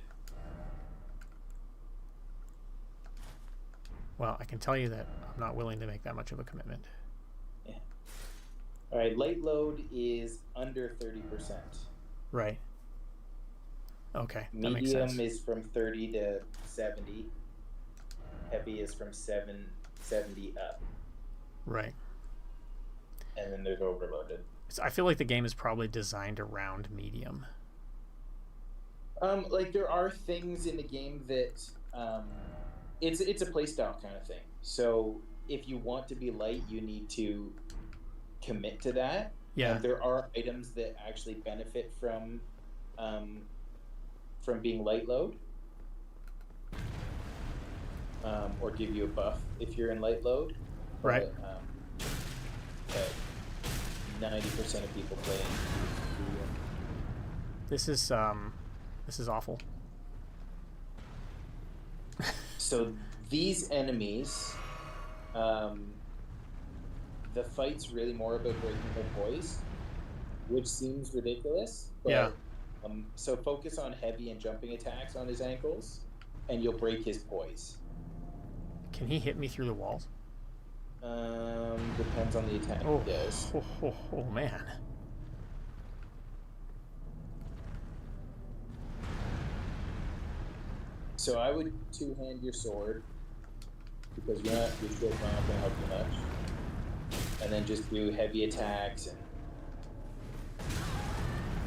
Well, I can tell you that I'm not willing to make that much of a commitment. Yeah. All right, light load is under 30%. Right. Okay, that makes Medium sense. is from 30 to 70. Heavy is from 70 up. Right. And then there's overloaded. So I feel like the game is probably designed around medium. Like there are things in the game that it's a playstyle kind of thing. So if you want to be light, you need to commit to that. Yeah. And there are items that actually benefit from being light load. Or give you a buff if you're in light load. Right. But 90% of people play. This is awful. So these enemies, the fight's really more about breaking their poise, which seems ridiculous. But, yeah. So focus on heavy and jumping attacks on his ankles, and you'll break his poise. Can he hit me through the walls? Depends on the attack he does. Oh, man. So I would two-hand your sword, because your shield's not going to help you much. And then just do heavy attacks. And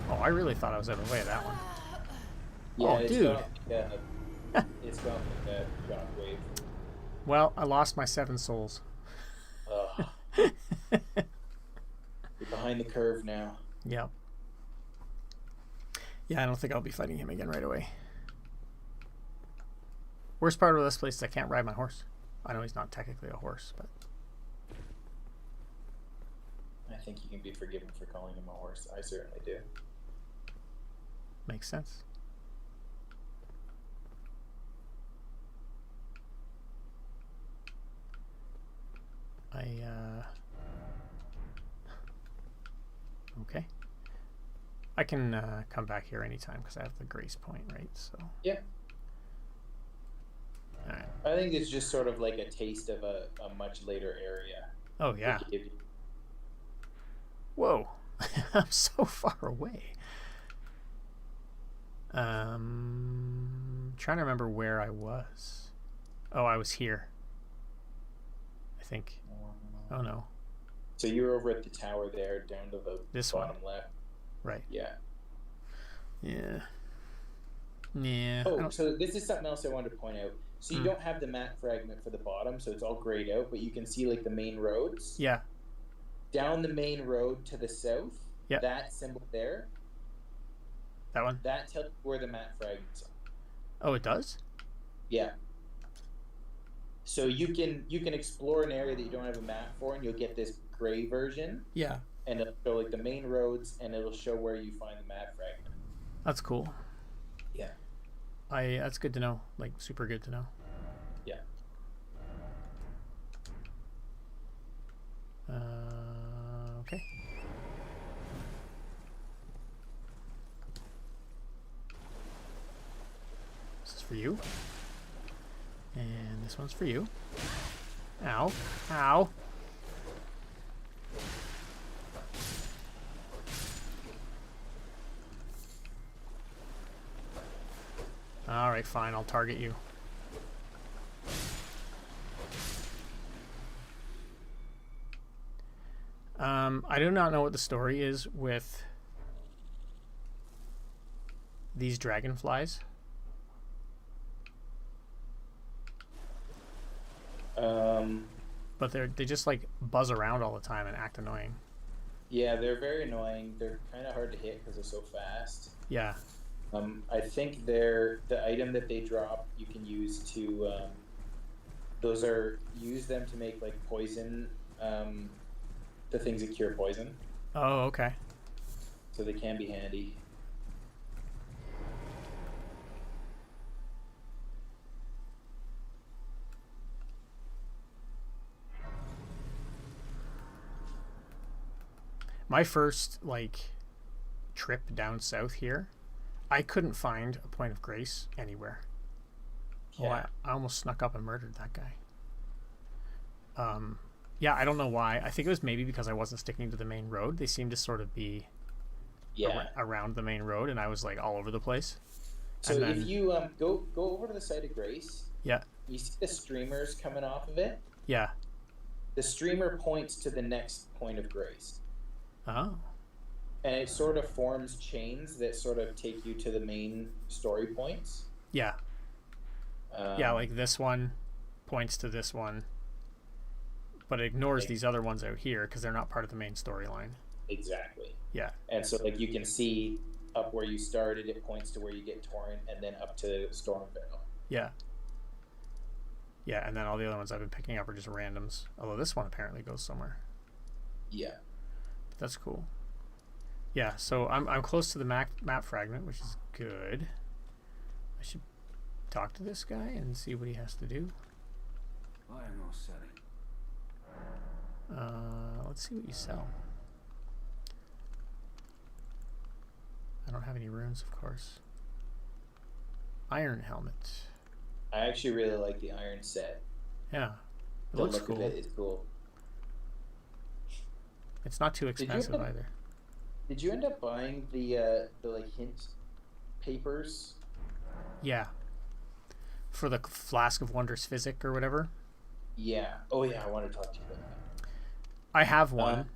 Oh, I really thought I was out of the way of that one. yeah, Oh, it's dude. It's got like that shockwave. Well, I lost my 7 souls. Ugh. You're behind the curve now. Yep. Yeah, I don't think I'll be fighting him again right away. Worst part of this place is I can't ride my horse. I know he's not technically a horse, but... I think you can be forgiven for calling him a horse. I certainly do. Makes sense. Okay. I can come back here anytime because I have the grace point, right? So. Yeah. All right. I think it's just sort of like a taste of a much later area. Oh, yeah. Whoa. I'm so far away. Trying to remember where I was. Oh, I was here. I think. Oh, no. So you were over at the tower there, down to the bottom left. Right. Yeah. Yeah. Yeah. Oh, so this is something else I wanted to point out. So you don't have the map fragment for the bottom, so it's all grayed out, but you can see like the main roads. Yeah. Down the main road to the south, yeah. That symbol there. That one? That tells you where the map fragments are. Oh, it does? Yeah. So you can explore an area that you don't have a map for, and you'll get this gray version. Yeah. And it'll show like the main roads, and it'll show where you find the map fragment. That's cool. Yeah. That's good to know. Like, super good to know. Yeah. Okay. This is for you. And this one's for you. Ow. Ow. Alright, fine. I'll target you. I do not know what the story is with these dragonflies. But they just like buzz around all the time and act annoying. Yeah, they're very annoying. They're kind of hard to hit because they're so fast. Yeah. I think they're the item that they drop. You can use to. Use them to make like poison. The things that cure poison. Oh, okay. So they can be handy. My first like trip down south here, I couldn't find a point of grace anywhere. Yeah. Oh, I almost snuck up and murdered that guy. Yeah, I don't know why. I think it was maybe because I wasn't sticking to the main road. They seemed to sort of be around the main road, and I was like all over the place. So then, if you go over to the site of grace, yeah, you see the streamers coming off of it. Yeah. The streamer points to the next point of grace. Oh. And it sort of forms chains that sort of take you to the main story points. Yeah. Yeah, like this one points to this one, but it ignores these other ones out here because they're not part of the main storyline. Exactly. Yeah. And so like you can see up where you started, it points to where you get Torrent, and then up to Stormvale. Yeah. Yeah, and then all the other ones I've been picking up are just randoms. Although this one apparently goes somewhere. Yeah. That's cool. Yeah, so I'm close to the map fragment, which is good. I should talk to this guy and see what he has to do. Let's see what you sell. I don't have any runes, of course. Iron helmet. I actually really like the iron set. Yeah, it The looks look cool. of it is cool. It's not too expensive either. Did you end up buying the like hint papers? Yeah. For the Flask of Wondrous Physic or whatever? Yeah. Oh yeah, I want to talk to you about that. I have one.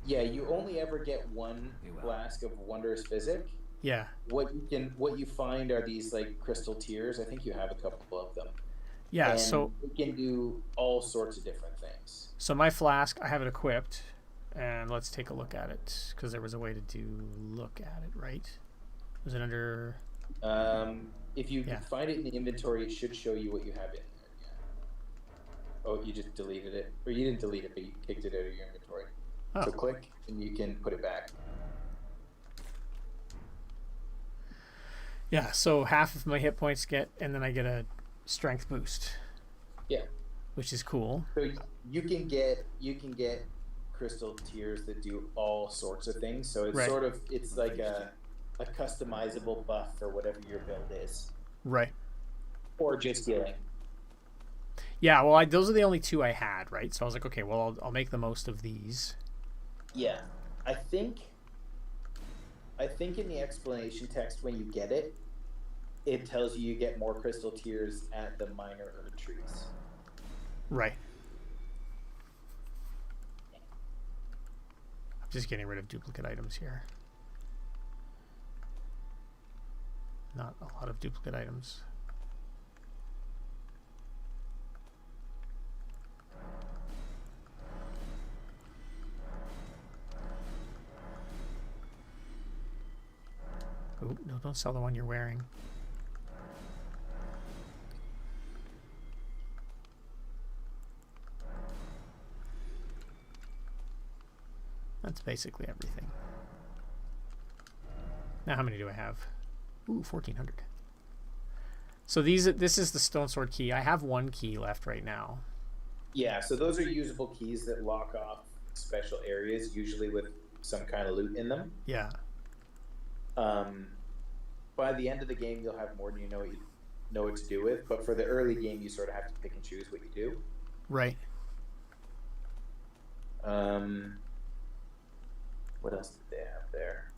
Yeah, you only ever get one Flask of Wondrous Physic. Yeah. What you find are these like crystal tears. I think you have a couple of them. Yeah, and so it can do all sorts of different things. so my flask, I have it equipped, and let's take a look at it because there was a way to look at it, right? Was it under? If you find it in the inventory, it should show you what you have in there. Yeah. Oh, you just deleted it, or you didn't delete it, but you kicked it out of your inventory. Oh. So click, and you can put it back. Yeah, so half of my hit points and then I get a strength boost. Yeah. Which is cool. So you can get crystal tiers that do all sorts of things. So it's sort of, it's like a customizable buff for whatever your build is. Right. Or just healing. Yeah, well, those are the only two I had, right? So I was like, okay, well, I'll make the most of these. Yeah. I think in the explanation text when you get it, it tells you get more crystal tiers at the minor herb trees. Right. I'm just getting rid of duplicate items here. Not a lot of duplicate items. Oh, no, don't sell the one you're wearing. That's basically everything. Now, how many do I have? Ooh, 1,400. So this is the stone sword key. I have one key left right now. Yeah, so those are usable keys that lock off special areas, usually with some kind of loot in them. Yeah. By the end of the game, you'll have more than you know what to do with. But for the early game, you sort of have to pick and choose what you do. Right. What else did they have there?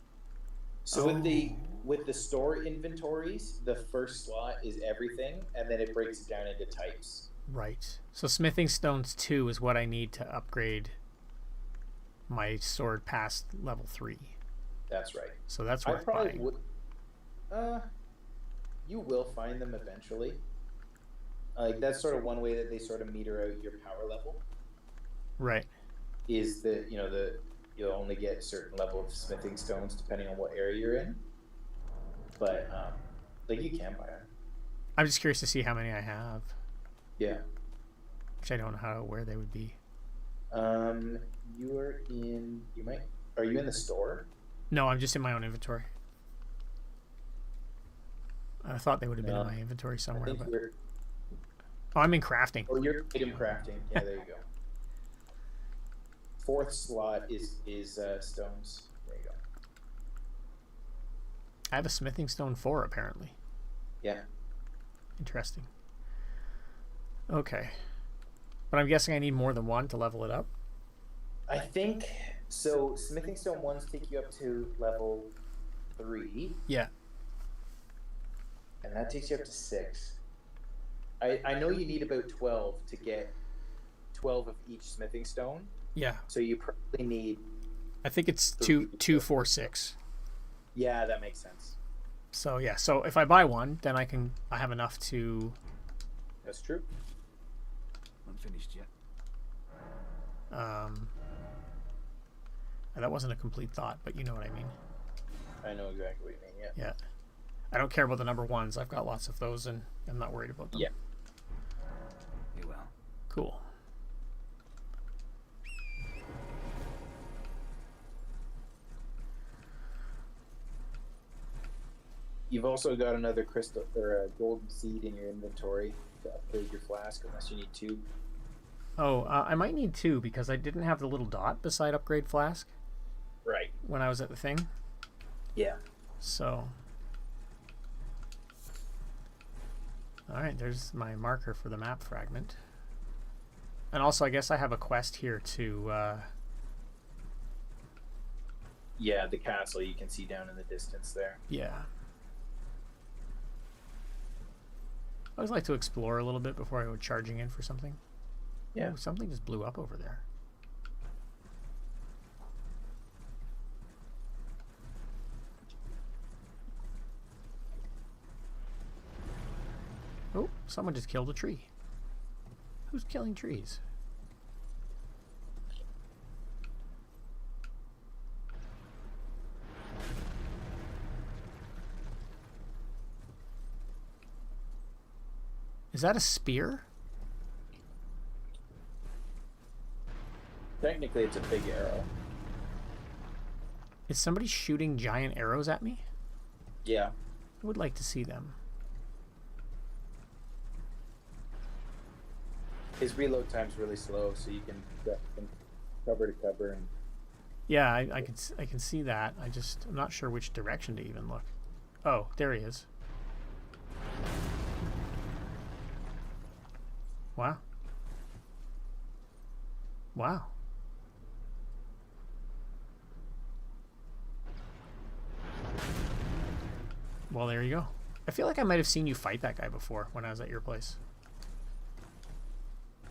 So with the store inventories, the first slot is everything, and then it breaks it down into types. Right. So smithing stones 2 is what I need to upgrade my sword past level 3. That's right. So that's worth buying. You will find them eventually. Like that's sort of one way that they sort of meter out your power level. Right. Is that you'll only get a certain level of smithing stones depending on what area you're in. But like you can buy them. I'm just curious to see how many I have. Yeah. Which I don't know where they would be. Are you in the store? No, I'm just in my own inventory. I thought they would have been in my inventory somewhere, but I'm in crafting. Oh, you're item crafting. Yeah, there you go. Fourth slot is stones. There you go. I have a smithing stone 4 apparently. Yeah. Interesting. Okay. But I'm guessing I need more than one to level it up? I think so. Smithing stone 1s take you up to level 3. Yeah. And that takes you up to 6. I know you need about 12 to get 12 of each smithing stone. Yeah. So you probably need... I think it's 2, 4, 6. Yeah, that makes sense. So yeah, so if I buy one, then I have enough to... That's true. Unfinished yet. That wasn't a complete thought, but you know what I mean. I know exactly what you mean, yeah. Yeah. I don't care about the number 1s. I've got lots of those, and I'm not worried about them. Yeah. You will. Cool. You've also got another crystal or a golden seed in your inventory to upgrade your flask, unless you need 2. Oh, I might need 2 because I didn't have the little dot beside upgrade flask. Right. When I was at the thing. Yeah. So. All right, there's my marker for the map fragment. And also, I guess I have a quest here to... Yeah, the castle you can see down in the distance there. Yeah. I always like to explore a little bit before I go charging in for something. Yeah. Ooh, something just blew up over there. Oh, someone just killed a tree. Who's killing trees? Is that a spear? Technically, it's a big arrow. Is somebody shooting giant arrows at me? Yeah. I would like to see them. His reload time's really slow, so you can get from cover to cover. And Yeah, I can see that. I'm not sure which direction to even look. Oh, there he is. Wow. Wow. Well, there you go. I feel like I might have seen you fight that guy before when I was at your place.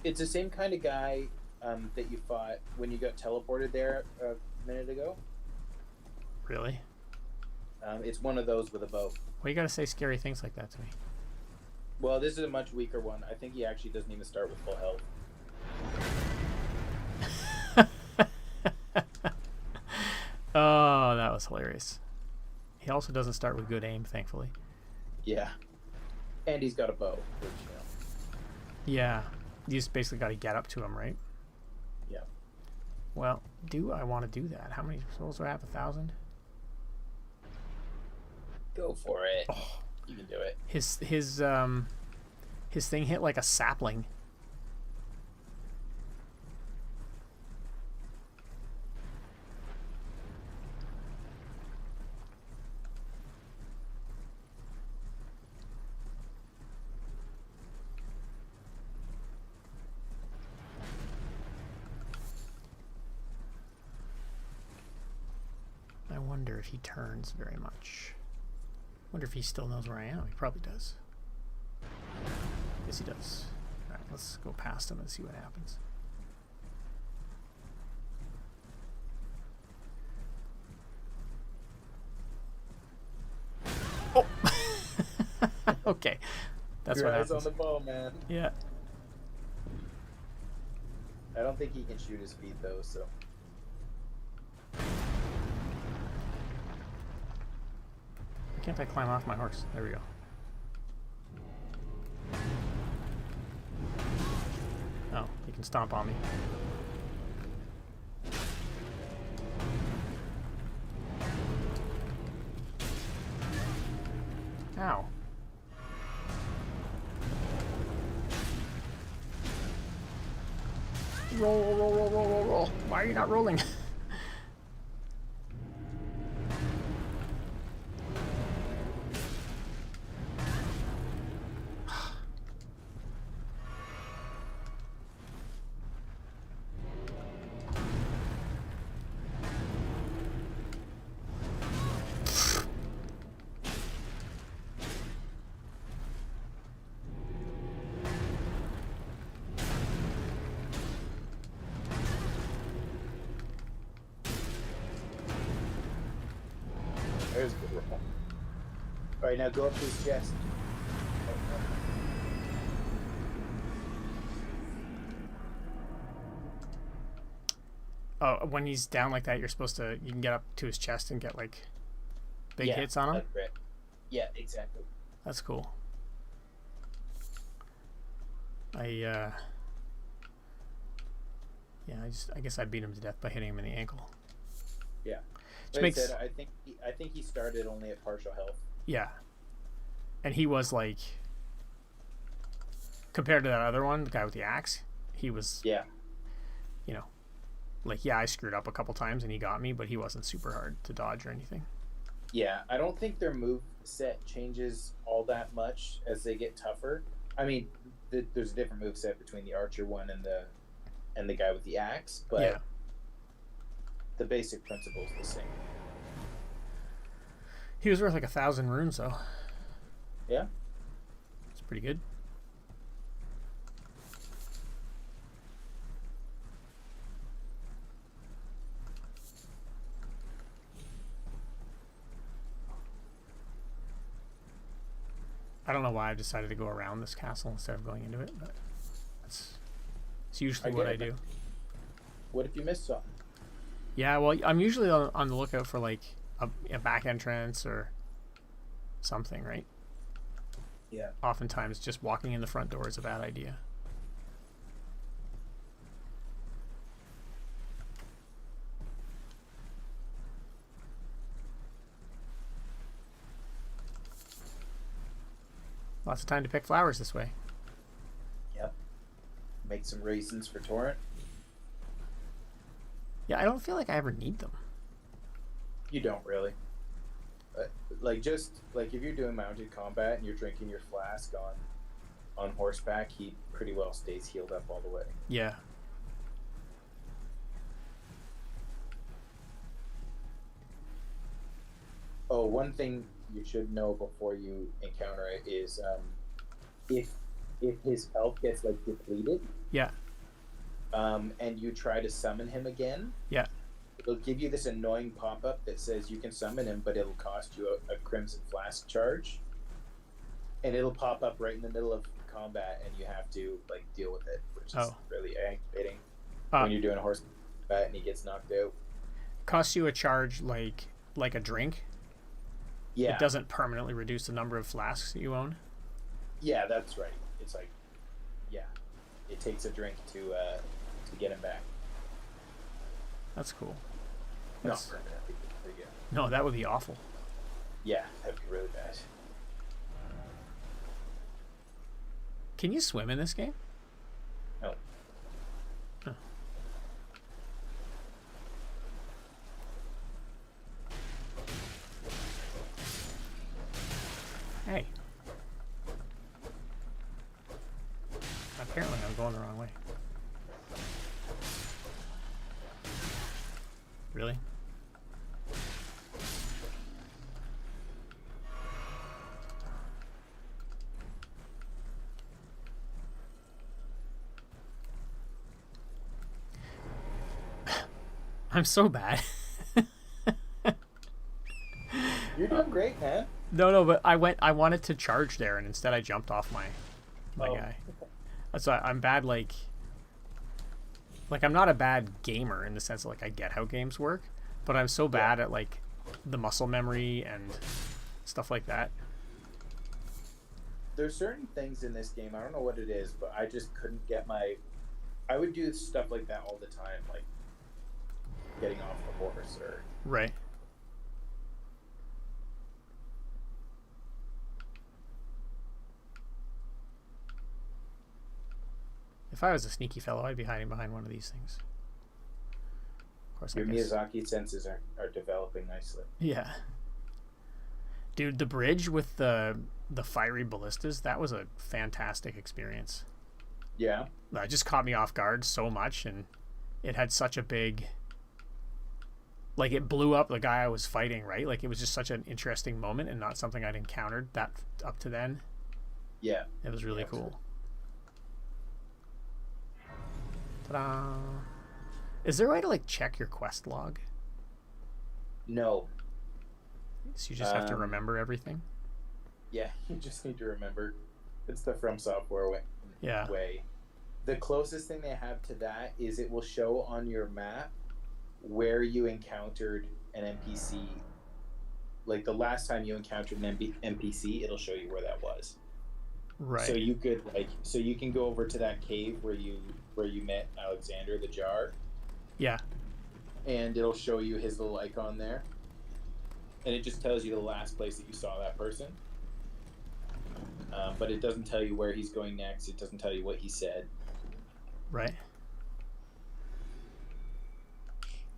it's the same kind of guy that you fought when you got teleported there a minute ago. Really? It's one of those with a bow. Why you gotta say scary things like that to me? Well, this is a much weaker one. I think he actually doesn't even start with full health. Oh, that was hilarious. He also doesn't start with good aim, thankfully. Yeah. And he's got a bow, which, Yeah. You just basically got to get up to him, right? Yeah. Well, do I want to do that? How many souls do I have? 1,000? Go for it. Oh. You can do it. His thing hit like a sapling. I wonder if he turns very much. Wonder if he still knows where I am. He probably does. Yes, he does. Alright, let's go past him and see what happens. Oh! Okay. That's Your what eyes happens. on the bow, man. Yeah. I don't think he can shoot his feet, though, so... Why can't I climb off my horse? There we go. Oh, you can stomp on me. Ow. Roll, roll, roll, roll, roll, roll. Why are you not rolling? There's a good roll. Alright, now go up to his chest. Oh, when he's down like that, you're supposed to, you can get up to his chest and get like big hits on him? That's right. Yeah, exactly. That's cool. Yeah, I guess I beat him to death by hitting him in the ankle. Yeah. Which Like makes, I said, I think he started only at partial health. yeah. And he was like, compared to that other one, the guy with the axe, he was, Yeah. you know, like, yeah, I screwed up a couple times and he got me, but he wasn't super hard to dodge or anything. Yeah, I don't think their move set changes all that much as they get tougher. I mean, there's a different move set between the archer one and the guy with the axe, but Yeah. the basic principle is the same. He was worth like 1,000 runes, though. Yeah. It's pretty good. I don't know why I've decided to go around this castle instead of going into it, but It's usually what I do. What if you miss something? Yeah, well, I'm usually on the lookout for like a back entrance or something, right? Yeah. Oftentimes, just walking in the front door is a bad idea. Lots of time to pick flowers this way. Yep. Make some raisins for Torrent. Yeah, I don't feel like I ever need them. You don't really. Like, just like if you're doing mounted combat and you're drinking your flask on horseback, he pretty well stays healed up all the way. Yeah. Oh, one thing you should know before you encounter it is if his health gets like depleted, Yeah. and you try to summon him again, Yeah. it'll give you this annoying pop-up that says you can summon him, but it'll cost you a Crimson Flask charge, and it'll pop up right in the middle of combat, and you have to like deal with it, which is really aggravating when you're doing a horse combat and he gets knocked out. Costs you a charge like a drink. Yeah. It doesn't permanently reduce the number of flasks that you own. Yeah, that's right. It's like, yeah, it takes a drink to get him back. That's cool. Not permanently, but yeah. No, that would be awful. Yeah, that'd be really bad. Can you swim in this game? No. Oh. Hey. Apparently I'm going the wrong way. Really? I'm so bad. You're doing great, man. No, but I wanted to charge there, and instead I jumped off my guy. So I'm bad, like I'm not a bad gamer in the sense of, like, I get how games work, but I'm so bad at, like, the muscle memory and stuff like that. There's certain things in this game, I don't know what it is, but I just couldn't get I would do stuff like that all the time, like getting off the horse or... Right. If I was a sneaky fellow, I'd be hiding behind one of these things. Of course, your Miyazaki senses are developing nicely. Yeah. Dude, the bridge with the fiery ballistas, that was a fantastic experience. Yeah. That just caught me off guard so much, and it had such a big... Like, it blew up the guy I was fighting, right? Like, it was just such an interesting moment and not something I'd encountered that up to then. Yeah. It was really cool. Ta-da! Is there a way to, like, check your quest log? No. So you just have to remember everything? Yeah, you just need to remember. It's the From Software way. Yeah. The closest thing they have to that is it will show on your map where you encountered an NPC. Like, the last time you encountered an NPC, it'll show you where that was. Right. So you could, like, you can go over to that cave where you met Alexander the Jar. Yeah. And it'll show you his little icon there. And it just tells you the last place that you saw that person. But it doesn't tell you where he's going next. It doesn't tell you what he said. Right.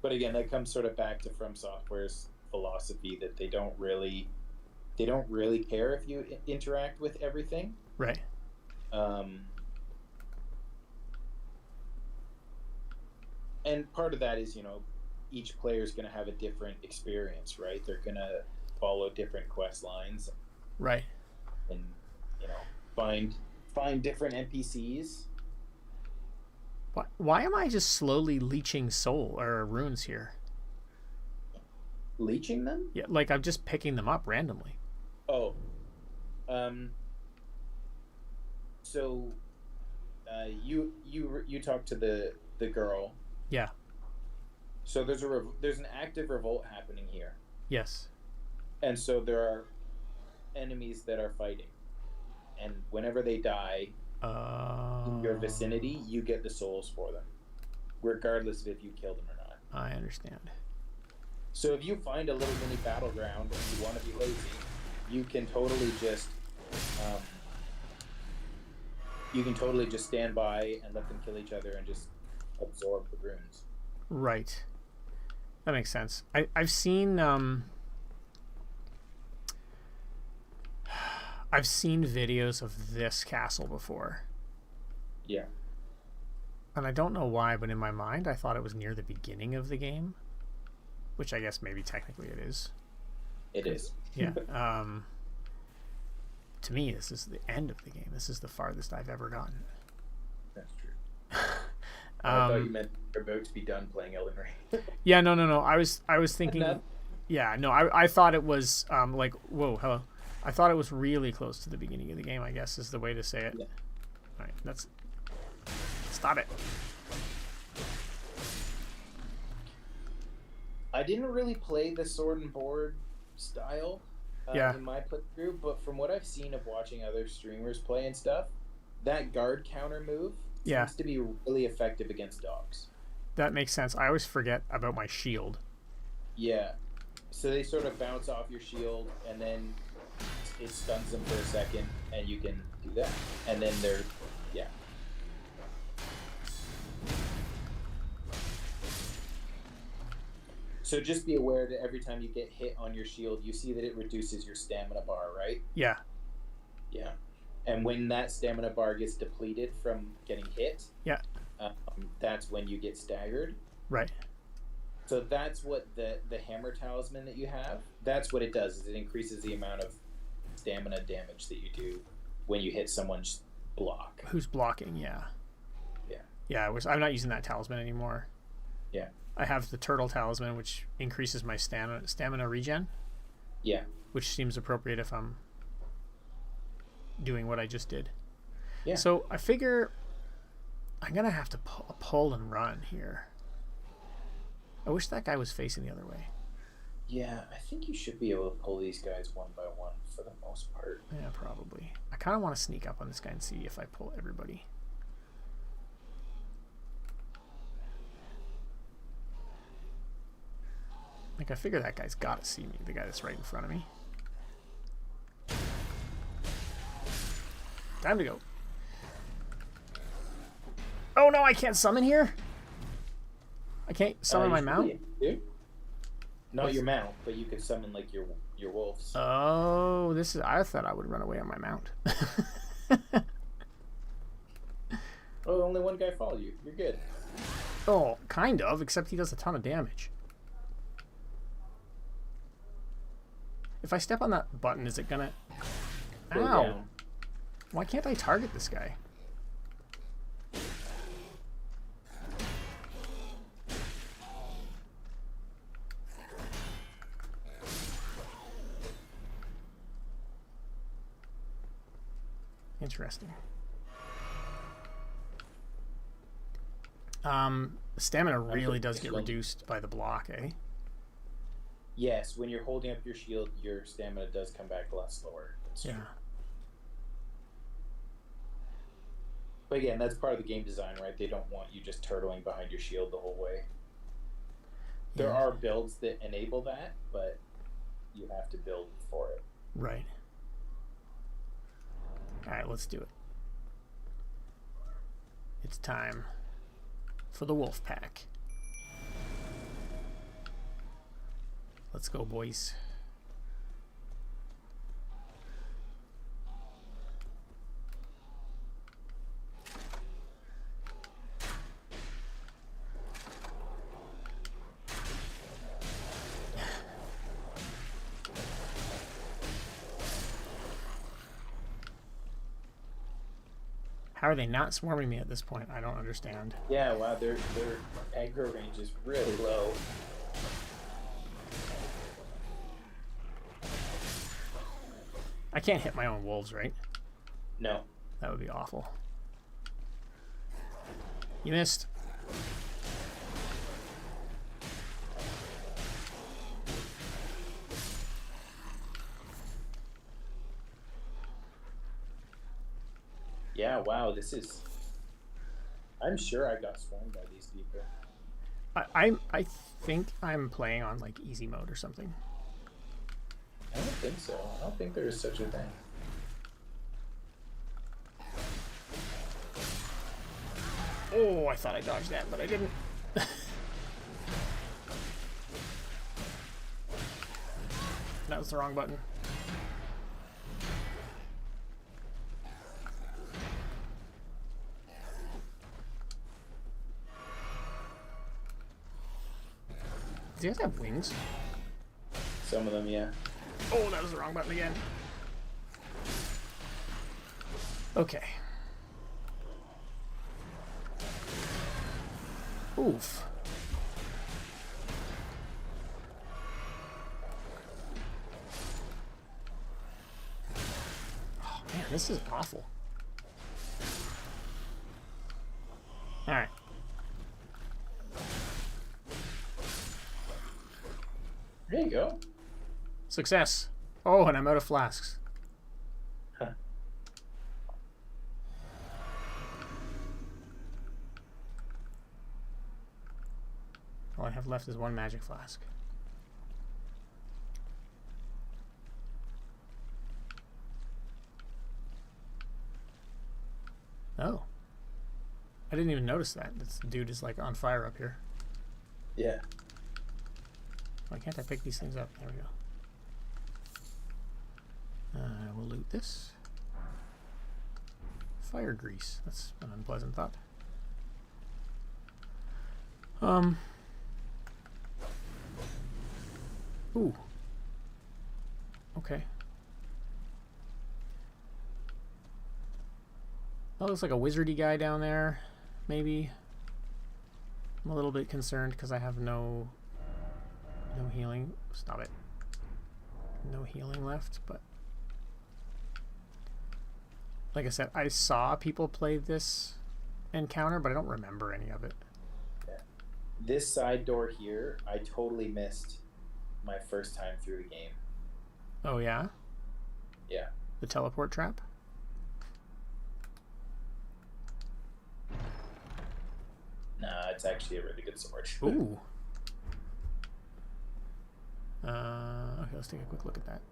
But again, that comes sort of back to From Software's philosophy that they don't really care if you interact with everything. Right. And part of that is, each player is going to have a different experience, right? They're going to follow different quest lines. Right. And, find different NPCs. Why am I just slowly leeching soul or runes here? Leeching them? Yeah, like I'm just picking them up randomly. Oh. So you talked to the girl. Yeah. So there's an active revolt happening here. Yes. And so there are enemies that are fighting, and whenever they die in your vicinity, you get the souls for them, regardless of if you kill them or not. I understand. So if you find a little mini battleground and you want to be lazy, you can totally just stand by and let them kill each other and just absorb the runes. Right. That makes sense. I've seen I've seen videos of this castle before. Yeah. And I don't know why, but in my mind I thought it was near the beginning of the game, which I guess maybe technically it is. It is. Yeah. To me, this is the end of the game. This is the farthest I've ever gotten. That's true. I thought you meant you're about to be done playing Elden Ring. Yeah, no. I was thinking. Yeah, no. I thought it was like, whoa, hello. I thought it was really close to the beginning of the game, I guess is the way to say it. Yeah. All right, stop it. I didn't really play the sword and board style in my playthrough, but from what I've seen of watching other streamers play and stuff, that guard counter move seems to be really effective against dogs. That makes sense. I always forget about my shield. Yeah. So they sort of bounce off your shield, and then it stuns them for a second, and you can do that. And then they're, yeah. So just be aware that every time you get hit on your shield, you see that it reduces your stamina bar, right? Yeah. Yeah. And when that stamina bar gets depleted from getting hit, that's when you get staggered. Right. So that's what the hammer talisman that you have, that's what it does, is it increases the amount of stamina damage that you do when you hit someone's block. Who's blocking, yeah. Yeah. Yeah, I'm not using that talisman anymore. Yeah. I have the turtle talisman, which increases my stamina regen. Yeah. Which seems appropriate if I'm doing what I just did. Yeah. So I figure I'm going to have to pull and run here. I wish that guy was facing the other way. Yeah, I think you should be able to pull these guys one by one for the most part. Yeah, probably. I kind of want to sneak up on this guy and see if I pull everybody. Like, I figure that guy's got to see me, the guy that's right in front of me. Time to go. Oh no, I can't summon here? I can't summon my mount? Not your mount, but you could summon like your wolves. Oh, I thought I would run away on my mount. Oh, only one guy followed you. You're good. Oh, kind of, except he does a ton of damage. If I step on that button, is it gonna... Go Ow! down. Why can't I target this guy? Interesting. Stamina really does get reduced by the block, eh? Yes, when you're holding up your shield, your stamina does come back a lot slower. That's true. But again, that's part of the game design, right? They don't want you just turtling behind your shield the whole way. There are builds that enable that, but you have to build for it. Right. Alright, let's do it. It's time for the wolf pack. Let's go, boys. How are they not swarming me at this point? I don't understand. Yeah, wow, their aggro range is really low. I can't hit my own wolves, right? No. That would be awful. You missed. Yeah, wow, this is... I'm sure I got swarmed by these people. I think I'm playing on like easy mode or something. I don't think so. I don't think there is such a thing. Oh, I thought I dodged that, but I didn't. That was the wrong button. Do you guys have wings? Some of them, yeah. Oh, that was the wrong button again. Okay. Oof. Oh, man, this is awful. All right. There you go. Success. Oh, and I'm out of flasks. Huh. All I have left is one magic flask. Oh. I didn't even notice that. This dude is like on fire up here. Yeah. Why can't I pick these things up? There we go. We'll loot this. Fire grease. That's an unpleasant thought. Ooh. Okay. That looks like a wizardy guy down there. Maybe. I'm a little bit concerned because I have no healing. Stop it. No healing left, but like I said, I saw people play this encounter, but I don't remember any of it. Yeah. This side door here, I totally missed my first time through the game. Oh yeah? Yeah. The teleport trap? Nah, it's actually a really good sword. Ooh. Okay, let's take a quick look at that.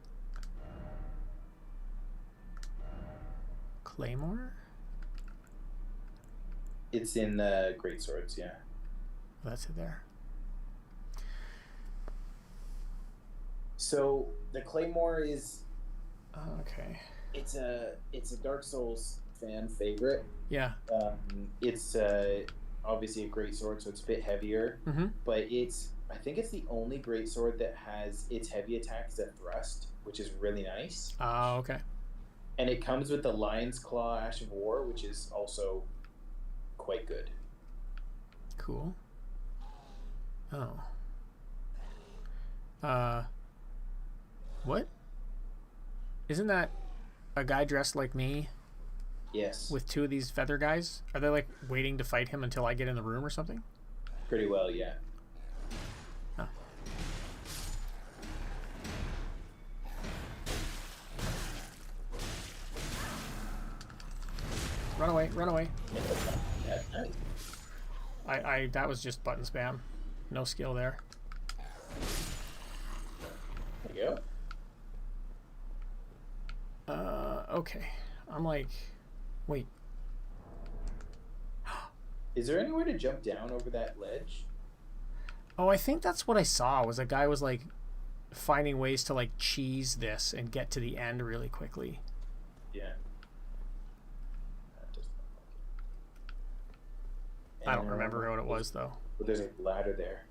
Claymore? It's in the great swords, yeah. Oh, that's it there. So the Claymore is Okay. it's a Dark Souls fan favorite. Yeah. It's obviously a great sword, so it's a bit heavier. Mm-hmm. But I think it's the only great sword that has its heavy attacks at thrust, which is really nice. Oh, okay. And it comes with the Lion's Claw Ash of War, which is also quite good. Cool. Oh. What? Isn't that a guy dressed like me Yes. with two of these feather guys? Are they like waiting to fight him until I get in the room or something? Pretty well, yeah. Huh. Run away, run away. Yeah, nice. I that was just button spam. No skill there. There you go. Okay. I'm like, wait. Is there anywhere to jump down over that ledge? Oh, I think that's what I saw, was a guy was like finding ways to like cheese this and get to the end really quickly. Yeah. I don't remember what it was though. But there's a ladder there.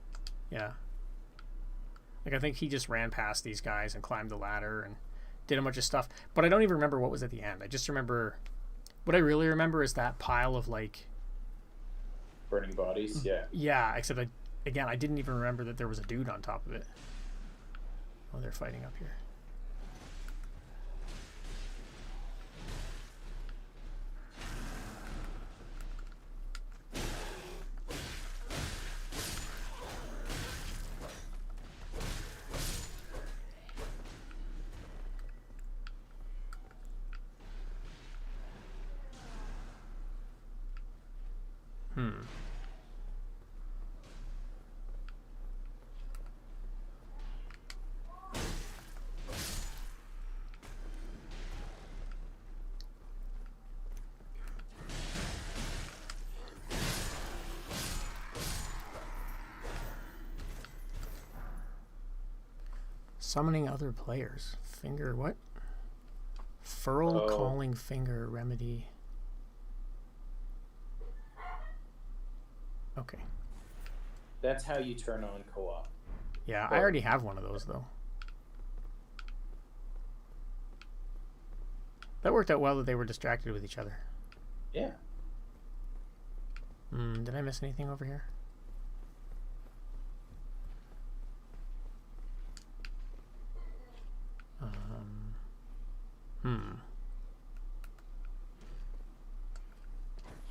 Yeah. Like I think he just ran past these guys and climbed the ladder and did a bunch of stuff. But I don't even remember what was at the end. I just remember, what I really remember is that pile of like Burning bodies, yeah. Yeah, except again, I didn't even remember that there was a dude on top of it. Oh, they're fighting up here. Summoning other players. Finger what? Furl calling finger remedy. Okay. That's how you turn on co-op. Yeah, I already have one of those though. That worked out well that they were distracted with each other. Yeah. Did I miss anything over here?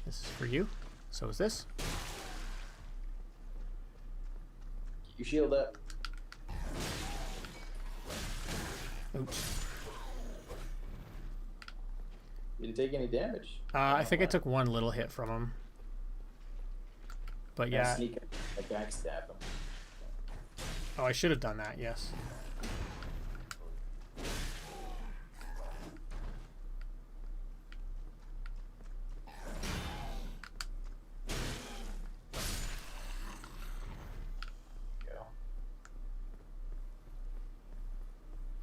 This is for you. So is this. Keep your shield up. Oops. You didn't take any damage. I think I took one little hit from him. But yeah. Sneak up, backstab him. Oh, I should have done that, yes.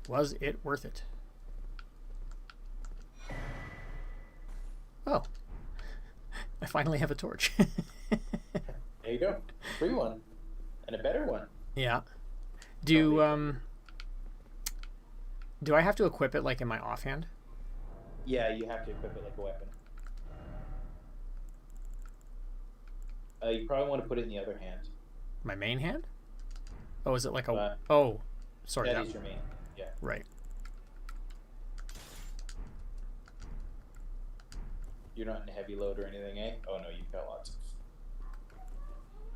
Was it worth it? Oh. I finally have a torch. There you go. Free one. And a better one. Yeah. Do I have to equip it like in my offhand? Yeah, you have to equip it like a weapon. You probably want to put it in the other hand. My main hand? Oh, is it like a... oh, sorry. That is your main. Yeah. Right. You're not in heavy load or anything, eh? Oh no, you've got lots of...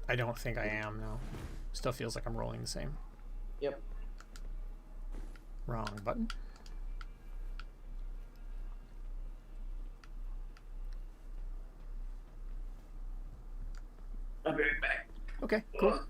I don't think I am, no. Still feels like I'm rolling the same. Yep. Wrong button. I'll be right back. Okay, cool.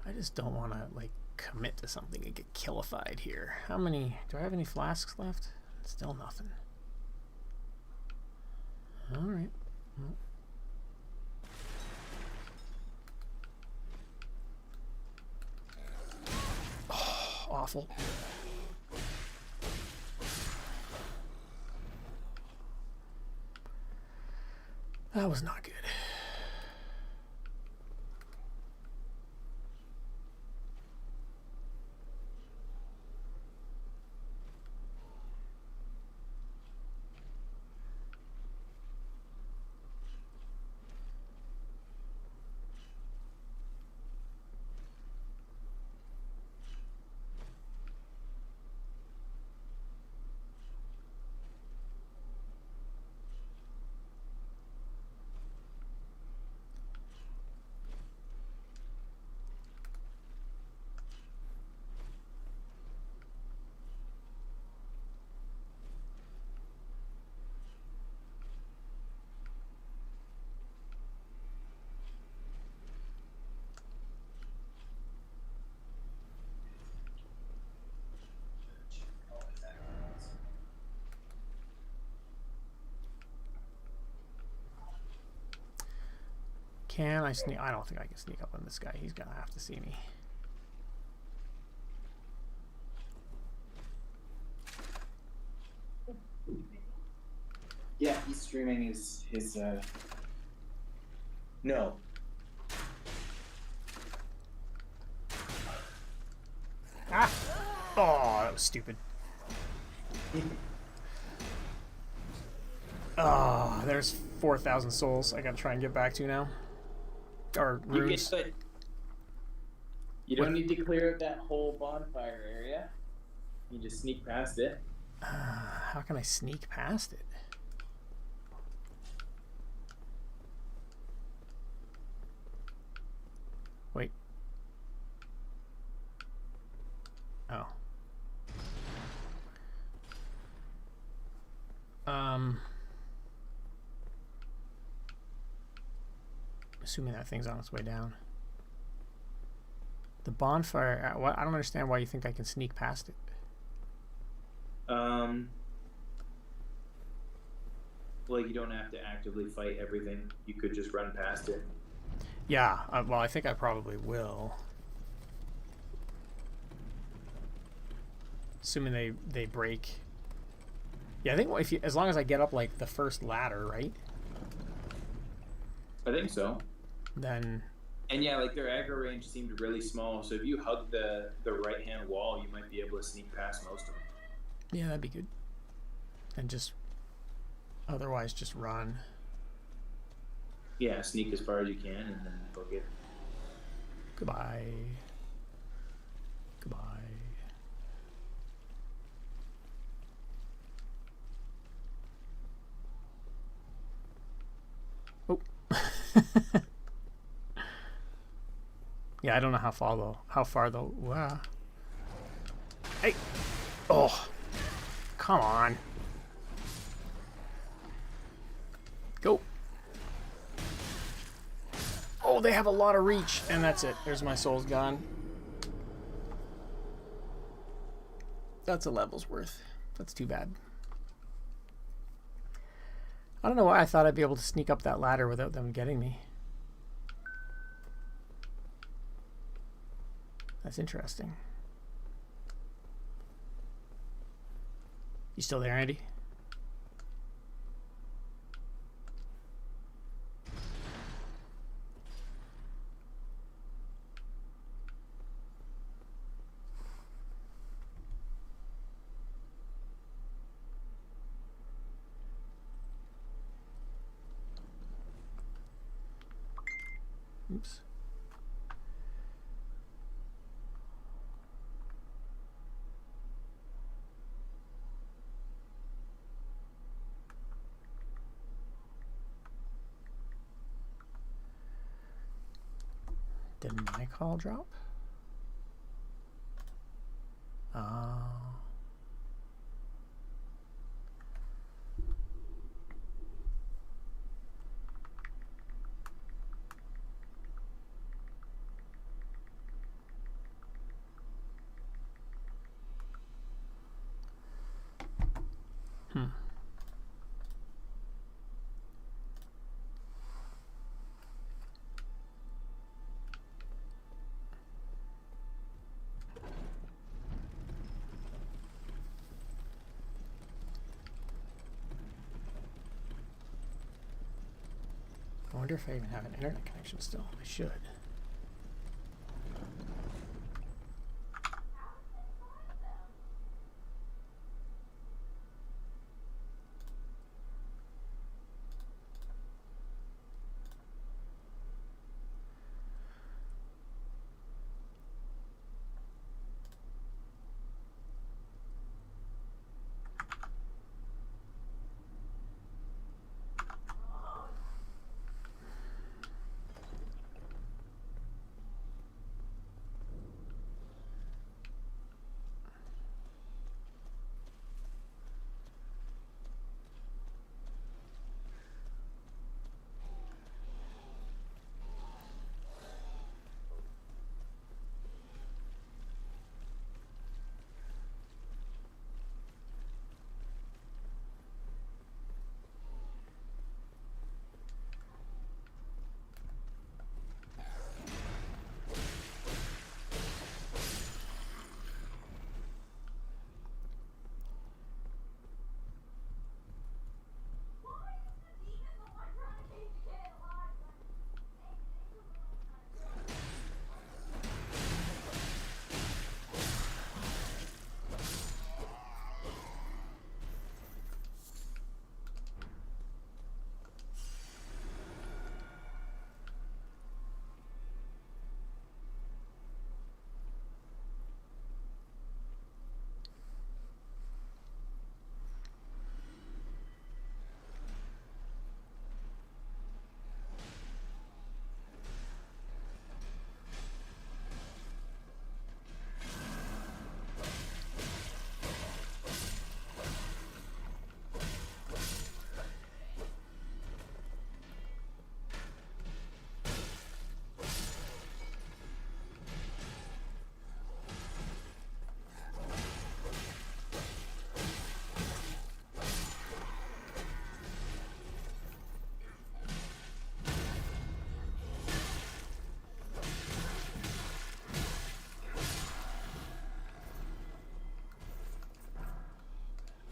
I just don't want to, like, commit to something and get killified here. How many... do I have any flasks left? Still nothing. Alright. Well. Oh, awful. That was not good. Can I sneak? I don't think I can sneak up on this guy. He's gonna have to see me. Yeah, he's streaming his no. Ah! Oh, that was stupid. Oh, there's 4,000 souls I gotta try and get back to now. Or runes. You don't need to clear out that whole bonfire area. You just sneak past it. How can I sneak past it? assuming that thing's on its way down. The bonfire. I don't understand why you think I can sneak past it. Like, you don't have to actively fight everything. You could just run past it. Yeah, well, I think I probably will. Assuming they break. Yeah, I think if you, as long as I get up like the first ladder, right? I think so. Then. And yeah, like their aggro range seemed really small, so if you hug the right-hand wall, you might be able to sneak past most of them. Yeah, that'd be good. And just otherwise just run. Yeah, sneak as far as you can and then book it. Goodbye. Goodbye. Oh. Yeah, I don't know how far though. How far though? Wow. Hey. Oh. Come on. Go. Oh, they have a lot of reach, and that's it. There's my soul's gone. That's a level's worth. That's too bad. I don't know why I thought I'd be able to sneak up that ladder without them getting me. That's interesting. You still there, Andy? Oops. Did my call drop? Oh. I wonder if I even have an internet connection still. I should.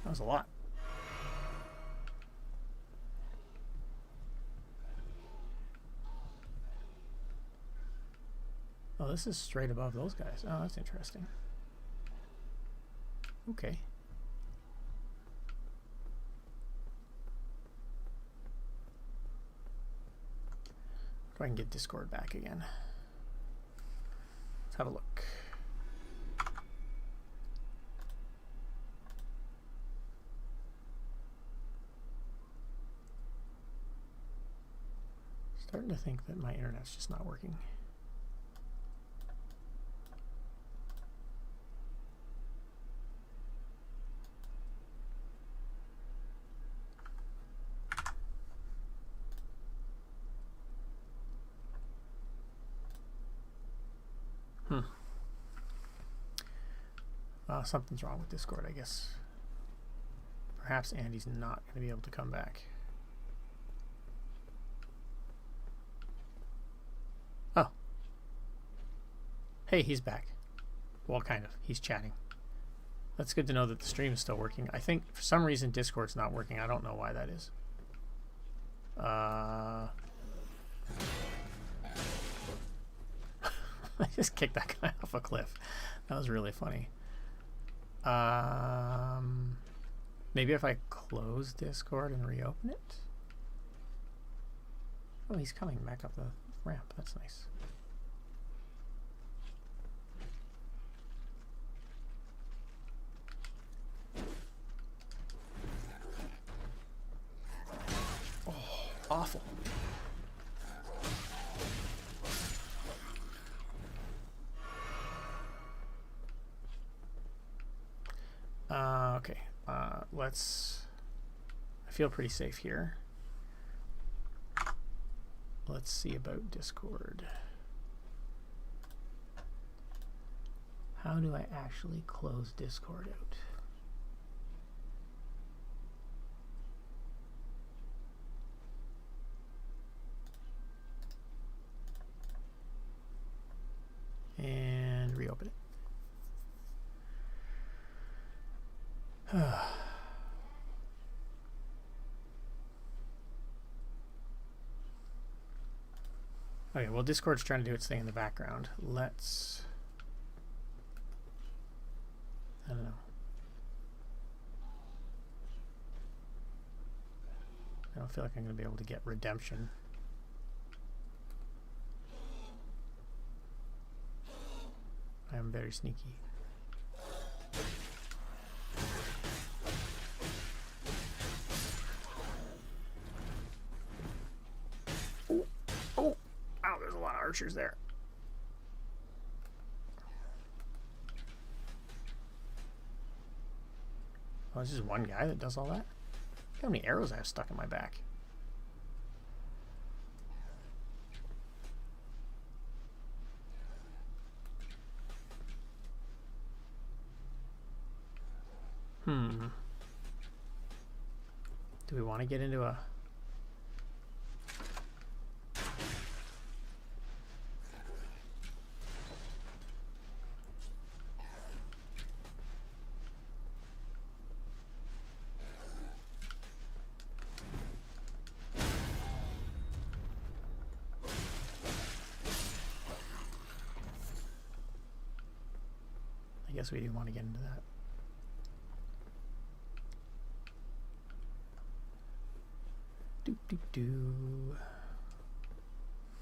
That was a lot. Oh, this is straight above those guys. Oh, that's interesting. Okay. Go ahead and get Discord back again. Let's have a look. Starting to think that my internet's just not working. Something's wrong with Discord, I guess. Perhaps Andy's not going to be able to come back. Oh. Hey, he's back. Well, kind of. He's chatting. That's good to know that the stream is still working. I think for some reason Discord's not working. I don't know why that is. I just kicked that guy off a cliff. That was really funny. Maybe if I close Discord and reopen it. Oh, he's coming back up the ramp. That's nice. Oh, awful. Okay, let's... I feel pretty safe here. Let's see about Discord. How do I actually close Discord out? And reopen it. Okay, well, Discord's trying to do its thing in the background. Let's... I don't know. I don't feel like I'm going to be able to get redemption. I am very sneaky. Archers there. Oh, there's just one guy that does all that? Look how many arrows I have stuck in my back. Do we want to get into a... I guess we do want to get into that.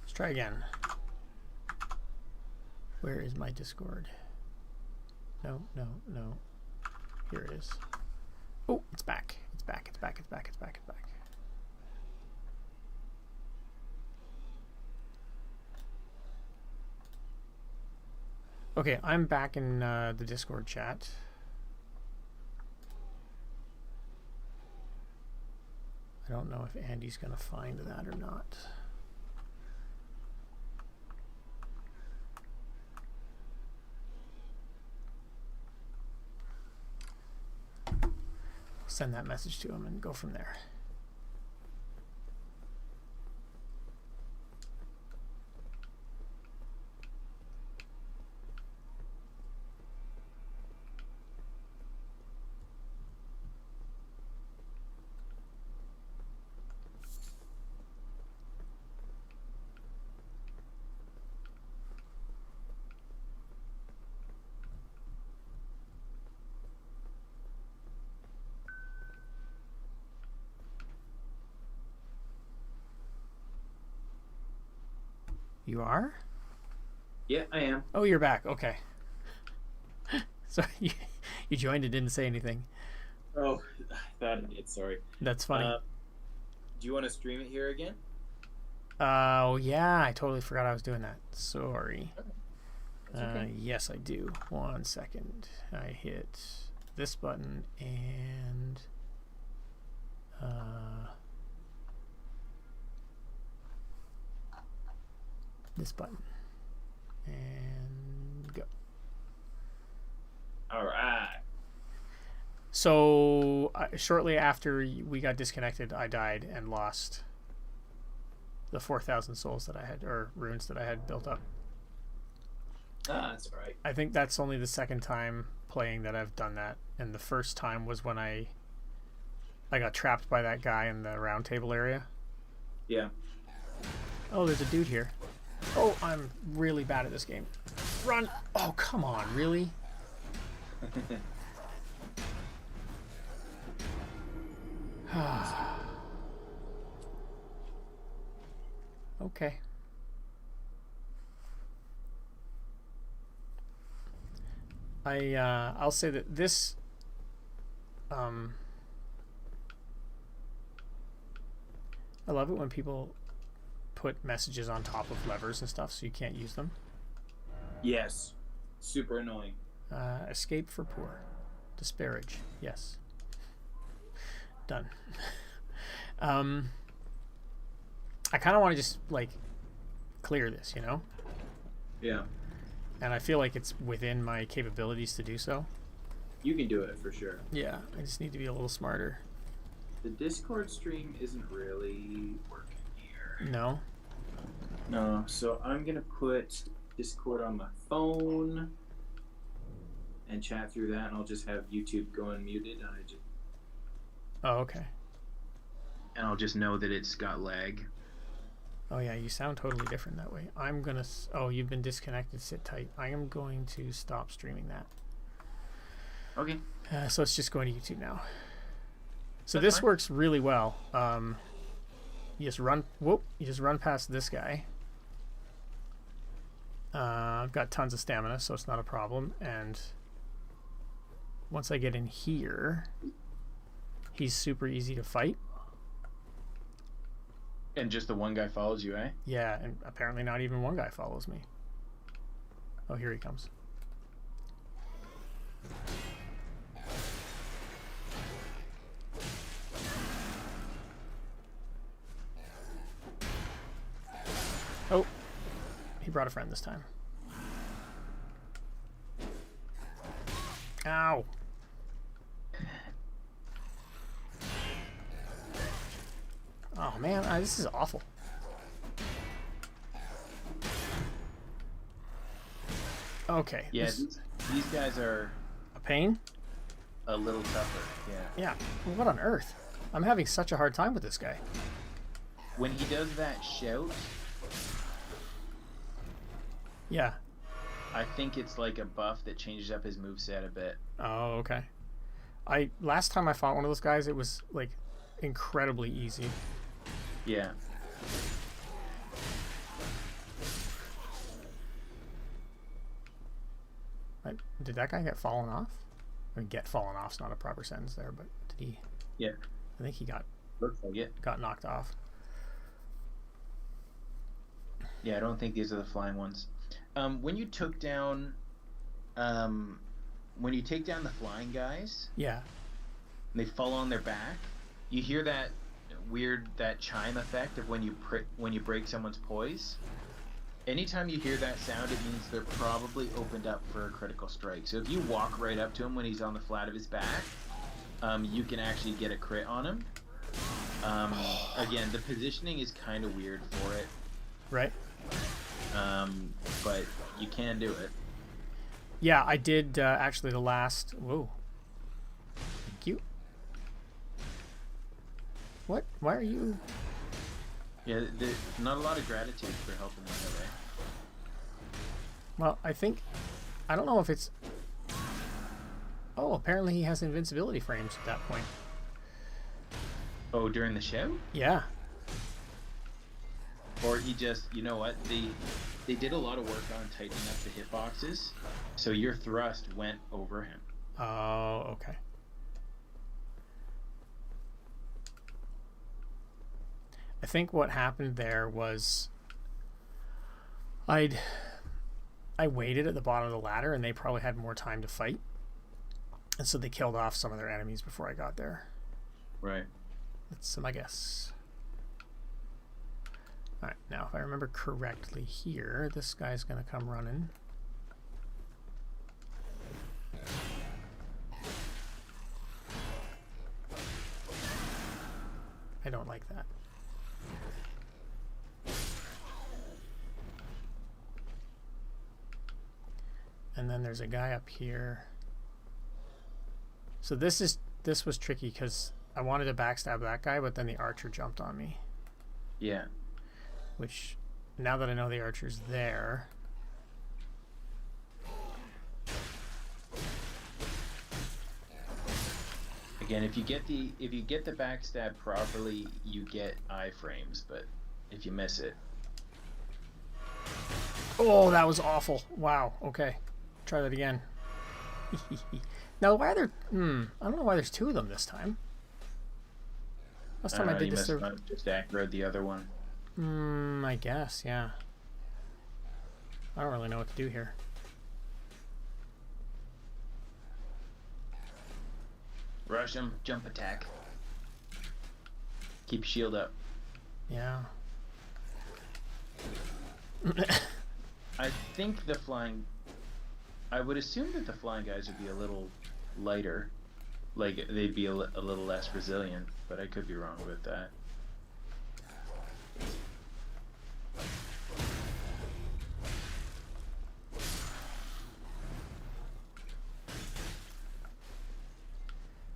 Let's try again. Where is my Discord? No, no, no. Here it is. Oh, it's back. It's back. It's back. It's back. It's back. It's back. Okay, I'm back in the Discord chat. I don't know if Andy's going to find that or not. I'll send that message to him and go from there. You are? Yeah, I am. Oh, you're back. Okay. So you joined and didn't say anything. Oh, I thought I did. Sorry. That's funny. Do you want to stream it here again? Oh, yeah. I totally forgot I was doing that. Sorry. Okay. Yes, I do. 1 second. I hit this button and this button and go. All right. So shortly after we got disconnected, I died and lost the 4,000 souls that I had, or runes that I had built up. That's all right. I think that's only the second time playing that I've done that, and the first time was when I got trapped by that guy in the round table area. Yeah. Oh, there's a dude here. Oh, I'm really bad at this game. Run! Oh, come on, really? Okay. I'll say that this I love it when people put messages on top of levers and stuff so you can't use them. Yes. Super annoying. Escape for poor. Disparage. Yes. Done. I kind of want to just like clear this, you know? Yeah. And I feel like it's within my capabilities to do so. You can do it for sure. Yeah, I just need to be a little smarter. The Discord stream isn't really working here. No? No, so I'm gonna put Discord on my phone and chat through that, and I'll just have YouTube going muted, and Oh, okay. I'll just know that it's got lag. Oh yeah, you sound totally different that way. I'm gonna... Oh, you've been disconnected. Sit tight. I am going to stop streaming that. Okay. So it's just going to YouTube now. So That's this fine. works really well. You just run... Whoop! You just run past this guy. I've got tons of stamina, so it's not a problem. And once I get in here, he's super easy to fight. And just the one guy follows you, eh? Yeah, and apparently not even one guy follows me. Oh, here he comes. Oh, he brought a friend this time. Ow. Oh man, this is awful. Okay. Yeah, these guys are a pain? a little tougher, yeah. Yeah. What on earth? I'm having such a hard time with this guy. When he does that shout, Yeah. I think it's like a buff that changes up his moveset a bit. Oh, okay. Last time I fought one of those guys, it was like incredibly easy. Yeah. Did that guy get fallen off? I mean, get fallen off's not a proper sentence there, but did he? Yeah. I think he got Looks like it. knocked off. Yeah, I don't think these are the flying ones. When you take down the flying guys, Yeah. and they fall on their back, you hear that chime effect of when you break someone's poise. Anytime you hear that sound, it means they're probably opened up for a critical strike. So if you walk right up to him when he's on the flat of his back, you can actually get a crit on him. Again, the positioning is kind of weird for it, Right. but you can do it. Yeah, I did actually the last. Whoa. Thank you. What? Why are you? Yeah, there's not a lot of gratitude for helping me that way. Well, I don't know if it's. Oh, apparently he has invincibility frames at that point. Oh, during the show? Yeah. Or he just, you know what, they did a lot of work on tightening up the hitboxes, so your thrust went over him. Oh, okay. I think what happened there was I waited at the bottom of the ladder, and they probably had more time to fight, and so they killed off some of their enemies before I got there. Right. That's my guess. Alright, now if I remember correctly here, this guy's gonna come running. I don't like that. And then there's a guy up here. So this was tricky because I wanted to backstab that guy, but then the archer jumped on me. Yeah. Which, now that I know the archer's there, again, if you get the backstab properly, you get iframes, but if you miss it, oh, that was awful. Wow. Okay, try that again. Now, why are there? I don't know why there's two of them this time. Last time I did this, you must have just aggroed the other one. I guess, yeah. I don't really know what to do here. Rush him, jump attack. Keep shield up. Yeah. I think the flying... I would assume that the flying guys would be a little lighter. Like, they'd be a little less resilient, but I could be wrong with that.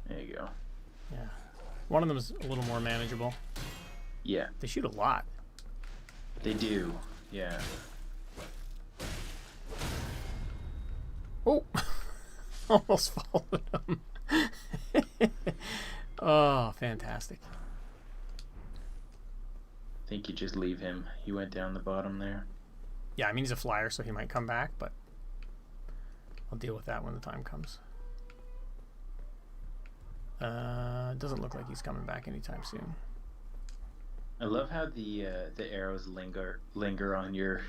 There you go. Yeah. One of them is a little more manageable. Yeah. They shoot a lot. They do. Yeah. Oh! Almost followed him. Oh, fantastic. I think you just leave him. He went down the bottom there. Yeah, I mean, he's a flyer, so he might come back, but I'll deal with that when the time comes. Doesn't look like he's coming back anytime soon. I love how the arrows linger on your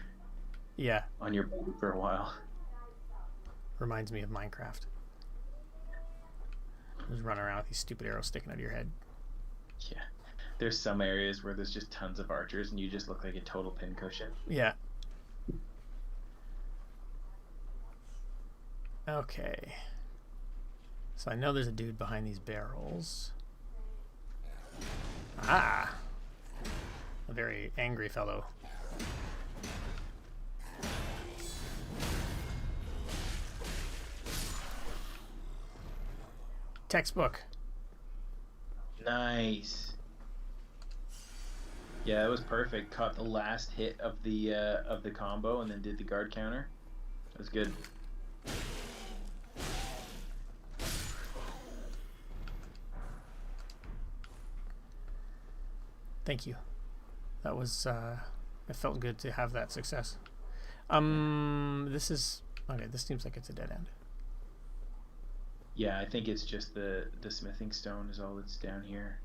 body for a while. Reminds me of Minecraft. Just run around with these stupid arrows sticking out of your head. Yeah. There's some areas where there's just tons of archers and you just look like a total pincushion. Yeah. Okay. So I know there's a dude behind these barrels. Ah! A very angry fellow. Textbook. Nice. Yeah, that was perfect. Caught the last hit of the combo and then did the guard counter. That was good. Thank you. That was it felt good to have that success. This is okay, this seems like it's a dead end. Yeah, I think it's just the smithing stone is all that's down here.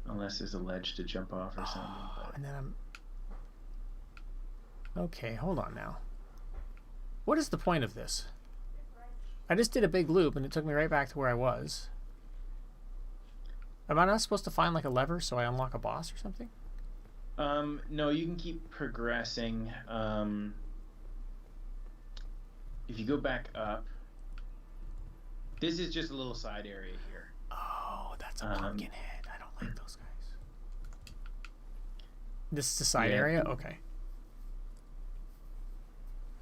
Unless there's a ledge to jump off or something. But... And then I'm... Okay, hold on now. What is the point of this? I just did a big loop and it took me right back to where I was. Am I not supposed to find like a lever so I unlock a boss or something? No, you can keep progressing. If you go back up... This is just a little side area here. Oh, that's a pumpkin head. I don't like those guys. This is the side area? Okay.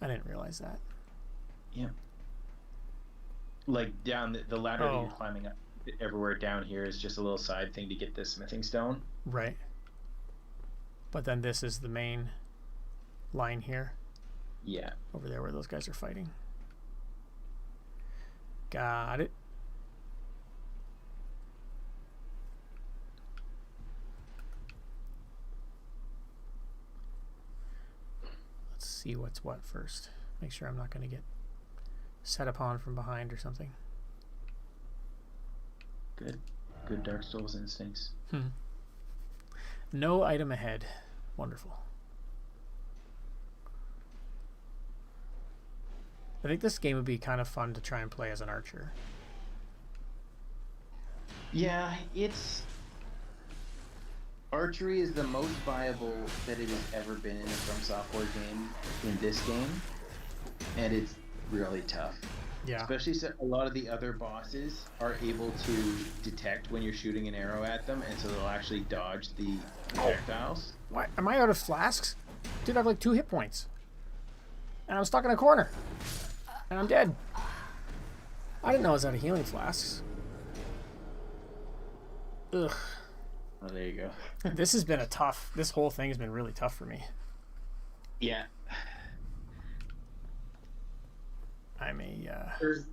I didn't realize that. Yeah. Like down the ladder that you're climbing up everywhere down here is just a little side thing to get the smithing stone. Right. But then this is the main line here. Yeah. Over there where those guys are fighting. Got it. see what's what first. Make sure I'm not going to get set upon from behind or something. Good Dark Souls instincts. No item ahead. Wonderful. I think this game would be kind of fun to try and play as an archer. Yeah, archery is the most viable that it has ever been in a From Software game in this game, and it's really tough. Yeah. Especially since a lot of the other bosses are able to detect when you're shooting an arrow at them, and so they'll actually dodge the projectiles. Why am I out of flasks? Dude, I have like 2 hit points. And I'm stuck in a corner. And I'm dead. I didn't know I was out of healing flasks. Ugh. Oh, there you go. This whole thing has been really tough for me. Yeah. There's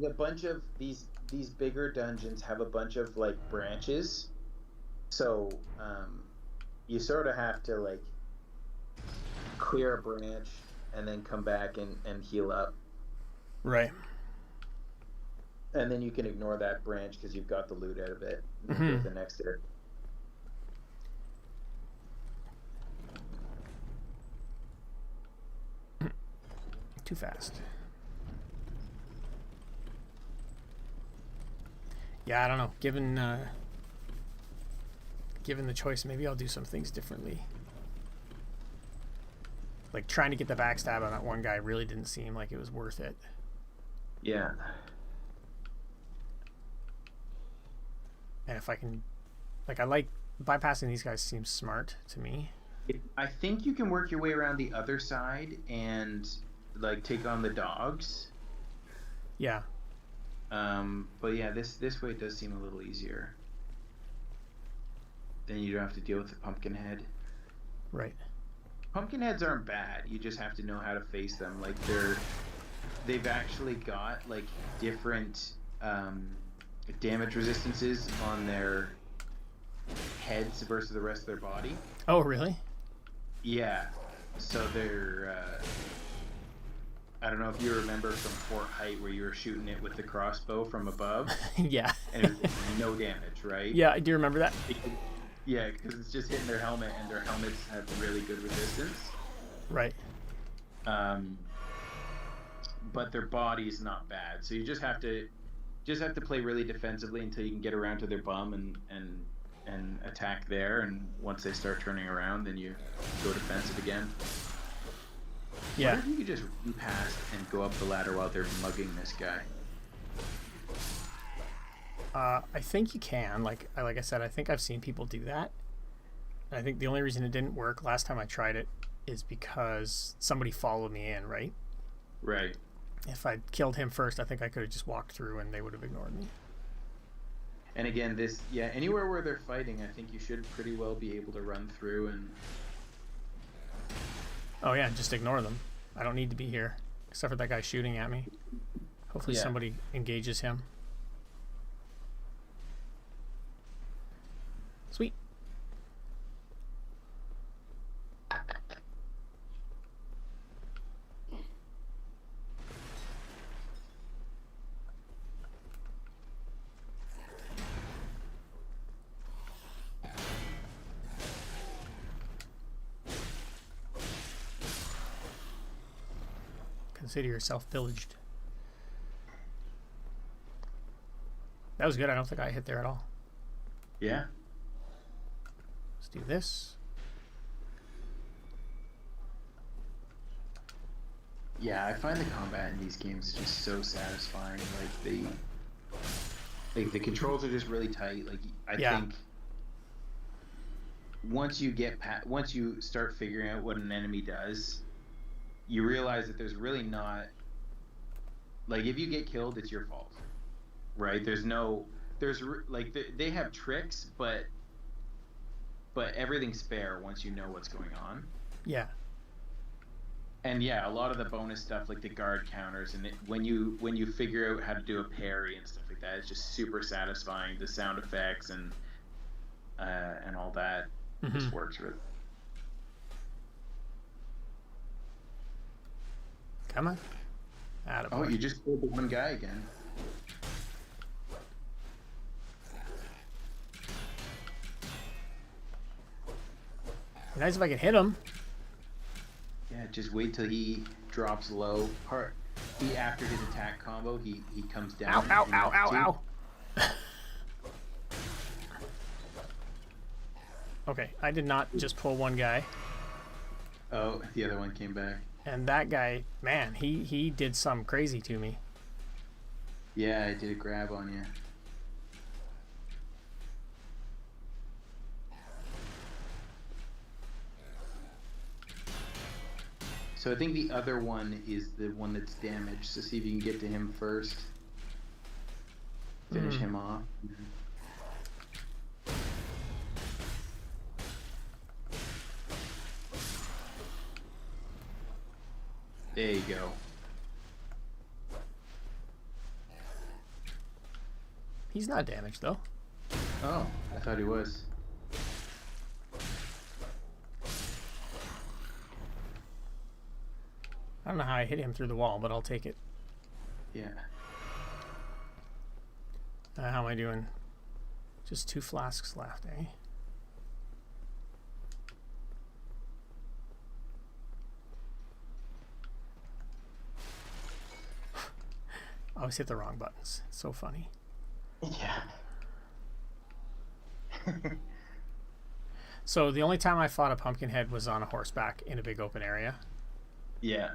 a bunch of these bigger dungeons have a bunch of like branches, so you sort of have to like clear a branch and then come back and heal up. Right. And then you can ignore that branch because you've got the loot out of it. And go to the next area. Too fast. Yeah, I don't know. Given the choice, maybe I'll do some things differently. Like trying to get the backstab on that one guy really didn't seem like it was worth it. Yeah. And if I can, I like bypassing these guys seems smart to me. I think you can work your way around the other side and like take on the dogs. Yeah. But yeah, this way does seem a little easier. Then you don't have to deal with the pumpkin head. Right. Pumpkin heads aren't bad. You just have to know how to face them. Like they've actually got like different damage resistances on their heads versus the rest of their body. Oh, really? Yeah. So they're I don't know if you remember from Fort Height where you were shooting it with the crossbow from above. Yeah. And it was no damage, right? Yeah, I do remember that. Yeah, because it's just hitting their helmet, and their helmets have really good resistance. Right. But their body's not bad, so you just have to play really defensively until you can get around to their bum and attack there. And once they start turning around, then you go defensive again. Yeah. What if you could just run past and go up the ladder while they're mugging this guy? I think you can. Like I said, I think I've seen people do that. And I think the only reason it didn't work last time I tried it is because somebody followed me in, right? Right. If I'd killed him first, I think I could have just walked through and they would have ignored me. And again, anywhere where they're fighting, I think you should pretty well be able to run through and... Oh yeah, just ignore them. I don't need to be here, except for that guy shooting at me. Hopefully somebody engages him. Sweet. Consider yourself pillaged. That was good. I don't think I hit there at all. Yeah. Let's do this. Yeah, I find the combat in these games just so satisfying. Like the controls are just really tight. Like I think once you start figuring out what an enemy does, you realize that there's really not, like, if you get killed, it's your fault, right? They have tricks, but everything's fair once you know what's going on. Yeah. And yeah, a lot of the bonus stuff, like the guard counters, and when you figure out how to do a parry and stuff like that, it's just super satisfying. The sound effects and all that just works really. Come on. Attaboy. Oh, you just killed the one guy again. Nice if I could hit him. Yeah, just wait till he drops low. He after his attack combo, he comes down. Ow, ow, ow, ow, ow. Okay, I did not just pull one guy. Oh, the other one came back. And that guy, man, he did something crazy to me. Yeah, I did a grab on you. So I think the other one is the one that's damaged. So see if you can get to him first. Finish him off. There you go. He's not damaged though. Oh, I thought he was. I don't know how I hit him through the wall, but I'll take it. Yeah. How am I doing? Just 2 flasks left, eh? I always hit the wrong buttons. It's so funny. Yeah. So the only time I fought a Pumpkinhead was on a horseback in a big open area. Yeah.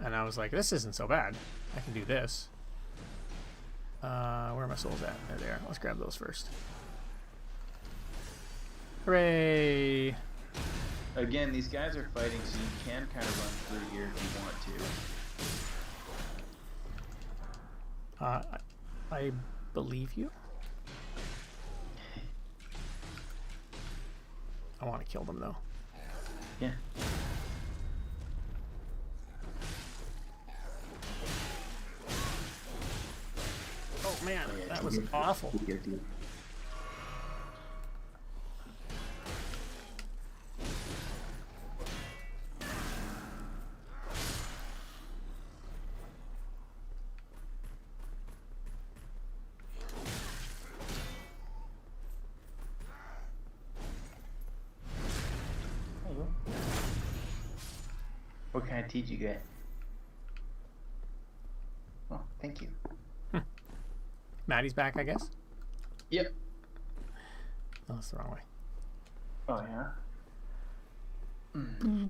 And I was like, this isn't so bad. I can do this. Where are my souls at? There they are. Let's grab those first. Hooray! Again, these guys are fighting, so you can kind of run through here if you want to. I believe you. I want to kill them though. Yeah. Oh man, that was awful. What kind of tea did you get? Oh, thank you. Maddie's back, I guess? Yep. Oh, that's the wrong way. Oh, yeah? Do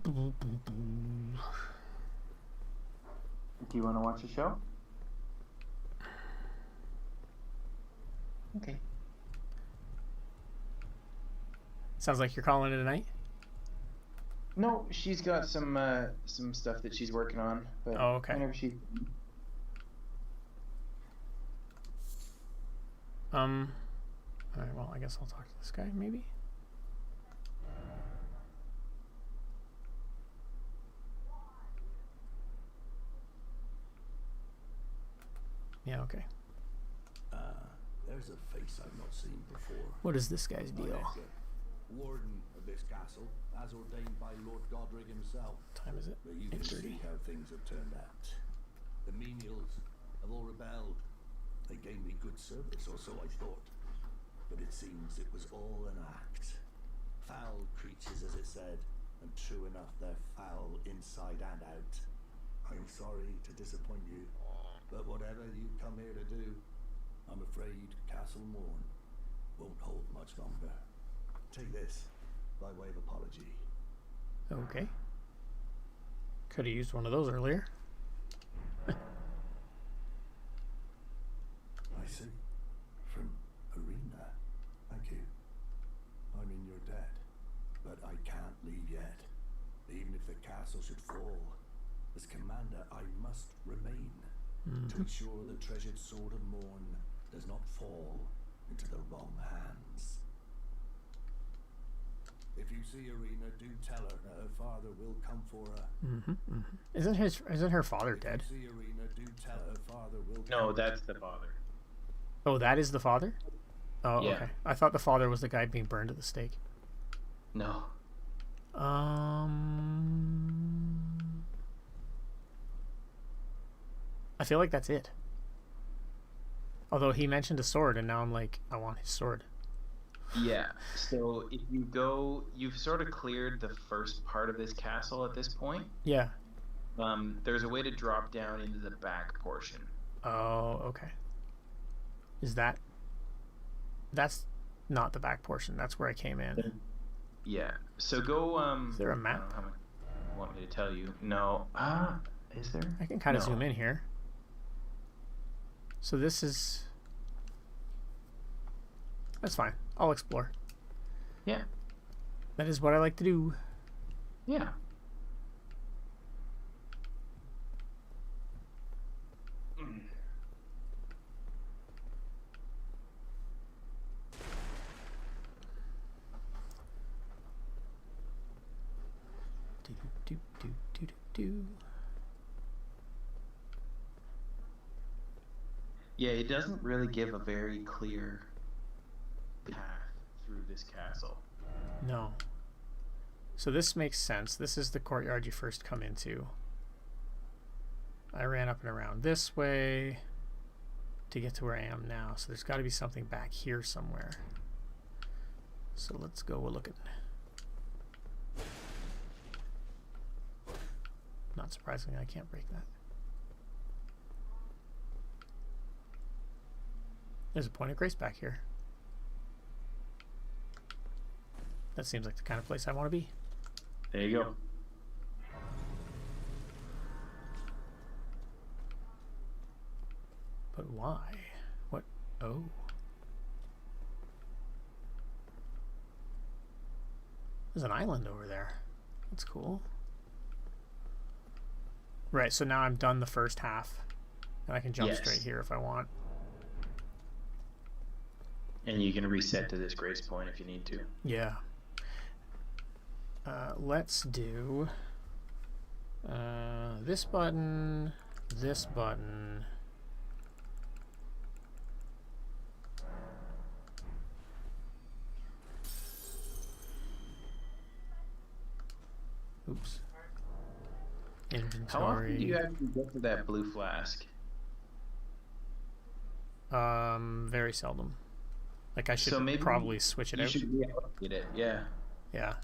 you want to watch a show? Okay. Sounds like you're calling it a night? No, she's got some stuff that she's working on. But Oh, okay. Whenever she... Alright, well, I guess I'll talk to this guy, maybe? Yeah, okay. There's a face I've not seen before. What is this guy's deal? Warden of this castle, as ordained by Lord Godric himself. What time is it? But you can 8:30. see how things have turned out. The menials have all rebelled. They gave me good service, or so I thought. But it seems it was all an act. Foul creatures, as it said, and true enough, they're foul inside and out. I'm sorry to disappoint you, but whatever you come here to do, I'm afraid Castle Morn won't hold much longer. Take this, by way of apology. Okay. Could have used one of those earlier. I see. From Arena. Thank you. I'm in your debt, but I can't leave yet. Even if the castle should fall, as commander, I must remain to ensure the treasured sword of Morn does not fall into the wrong hands. If you see Arena, do tell her that her father will come for her. Isn't her father dead? If you see Arena, do tell her father will No, that's the father. Oh, that is the father? Oh, Yeah. okay. I thought the father was the guy being burned at the stake. No. I feel like that's it. Although he mentioned a sword, and now I'm like, I want his sword. Yeah. So if you go, you've sort of cleared the first part of this castle at this point. Yeah. There's a way to drop down into the back portion. Oh, okay. Is that... That's not the back portion. That's where I came in. Yeah. So go... Is there a map? I don't know how much you want me to tell you. No. Is there? I can kind of zoom in here. So this is... That's fine. I'll explore. Yeah. That is what I like to do. Yeah. Do. Yeah, it doesn't really give a very clear path through this castle. No. So this makes sense. This is the courtyard you first come into. I ran up and around this way to get to where I am now. So there's got to be something back here somewhere. So let's go look at... Not surprisingly, I can't break that. There's a point of grace back here. That seems like the kind of place I want to be. There you go. But why? What? Oh. There's an island over there. That's cool. Right, so now I'm done the first half. And I can jump straight here if I want. And you can reset to this grace point if you need to. Yeah. Let's do this button, this button. Oops. Inventory. How often do you actually get to that blue flask? Very seldom. Like I should maybe probably switch it out. You should reallocate it, yeah. Yeah.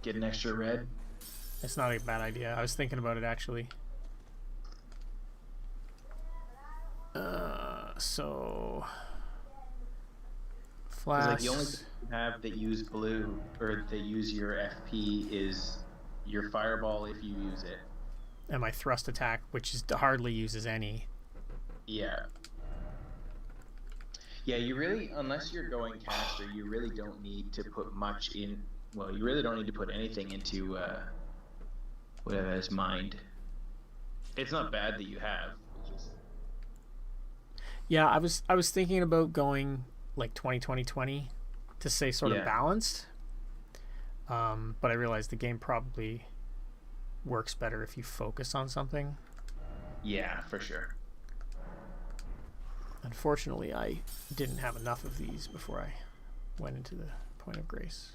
Get an extra red. It's not a bad idea. I was thinking about it actually. So flash. Like the only thing you have that use blue or that use your FP is your fireball if you use it. And my thrust attack, which is hardly uses any. Yeah. Yeah, you really, unless you're going caster, you really don't need to put much in. Well, you really don't need to put anything into whatever is mind. It's not bad that you have. Yeah, I was thinking about going like 20-20-20 to say sort of balanced. But I realized the game probably works better if you focus on something. Yeah, for sure. Unfortunately, I didn't have enough of these before I went into the point of grace.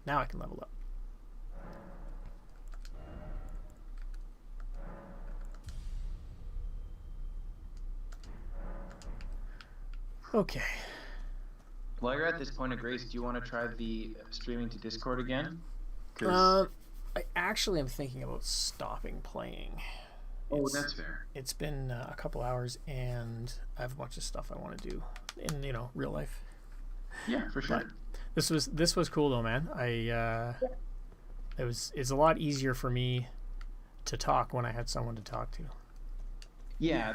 Now I can level up. Okay. While you're at this point of grace, do you want to try the streaming to Discord again? I actually am thinking about stopping playing. That's fair. It's been a couple hours, and I have a bunch of stuff I want to do in real life. Yeah, for sure. But this was cool though, man. It's a lot easier for me to talk when I had someone to talk to. Yeah,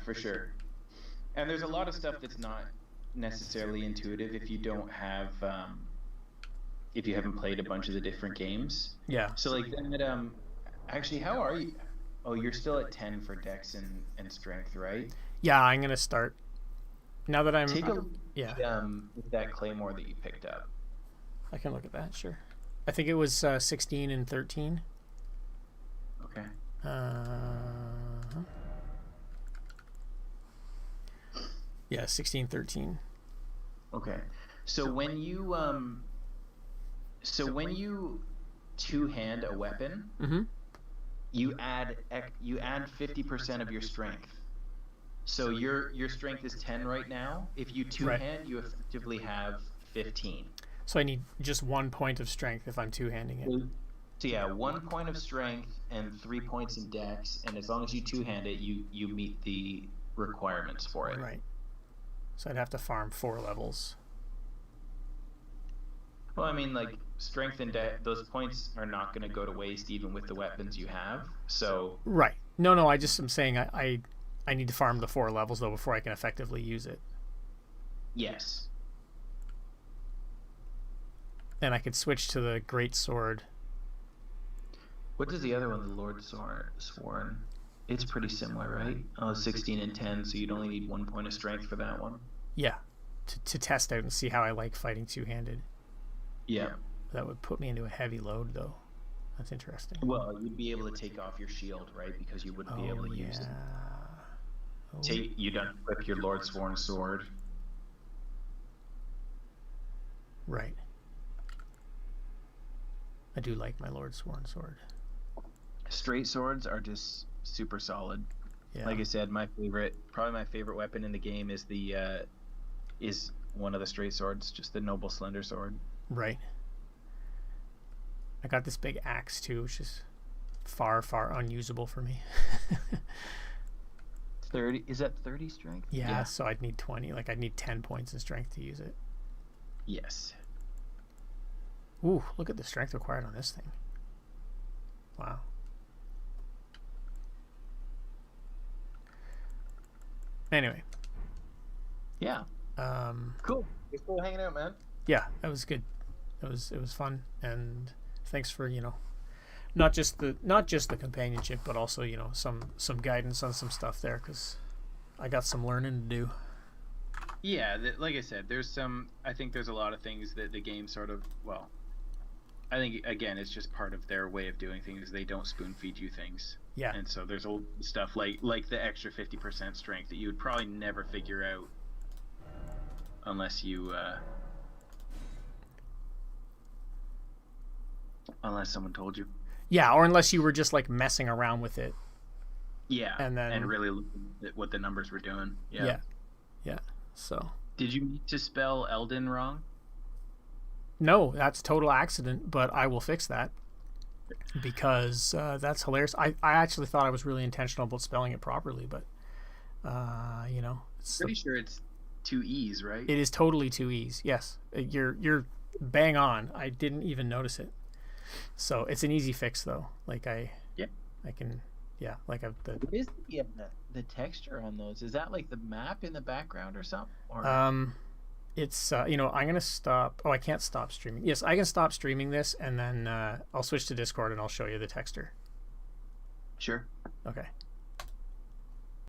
for sure. And there's a lot of stuff that's not necessarily intuitive if you don't have if you haven't played a bunch of the different games. Yeah. So like that actually, how are you? Oh, you're still at 10 for dex and strength, right? Yeah, I'm gonna start now that I'm. Take a look at that claymore that you picked up. I can look at that, sure. I think it was 16 and 13. Okay. Yeah, 16, 13. Okay. So when you two-hand a weapon, you add 50% of your strength. So your strength is 10 right now. If you two-hand, you effectively have 15. So I need just 1 point of strength if I'm two-handing it. So yeah, 1 point of strength and 3 points in dex, and as long as you two-hand it, you meet the requirements for it. Right. So I'd have to farm 4 levels. Well, I mean, like, strength and those points are not going to go to waste even with the weapons you have. So Right. No, I'm saying I need to farm the 4 levels though before I can effectively use it. yes. And I could switch to the great sword. What does the other one, the Lord Sworn? It's pretty similar, right? 16 and 10, so you'd only need 1 point of strength for that one. Yeah. To test out and see how I like fighting two-handed. Yeah. That would put me into a heavy load though. That's interesting. Well, you'd be able to take off your shield, right? Because you wouldn't be able to use it. You don't equip your Lord Sworn sword. Right. I do like my Lord Sworn sword. Straight swords are just super solid. Yeah. Like I said, probably my favorite weapon in the game is is one of the straight swords, just the noble slender sword. Right. I got this big axe too, which is far, far unusable for me. 30? Is that 30 strength? Yeah, so I'd need 20. Like I'd need 10 points in strength to use it. Yes. Ooh, look at the strength required on this thing. Wow. Anyway. Yeah. Cool. You're still hanging out, man. Yeah, that was good. It was fun, and thanks for not just the companionship, but also some guidance on some stuff there, because I got some learning to do. Yeah, like I said, I think there's a lot of things that the game sort of, well, I think again it's just part of their way of doing things. They don't spoon feed you things. Yeah. And so there's old stuff like the extra 50% strength that you would probably never figure out unless someone told you. Yeah, or unless you were just like messing around with it. Yeah. And really looking at what the numbers were doing. Yeah. So. Did you need to spell Elden wrong? No, that's a total accident, but I will fix that because that's hilarious. I actually thought I was really intentional about spelling it properly, but Pretty sure it's 2 E's, right? It is totally 2 E's. Yes, you're bang on. I didn't even notice it. So it's an easy fix though. Like I can. Like What is the texture on those? Is that like the map in the background or something? Or... It's I'm gonna stop. Oh, I can't stop streaming. Yes, I can stop streaming this, and then I'll switch to Discord and I'll show you the texture. Sure. Okay.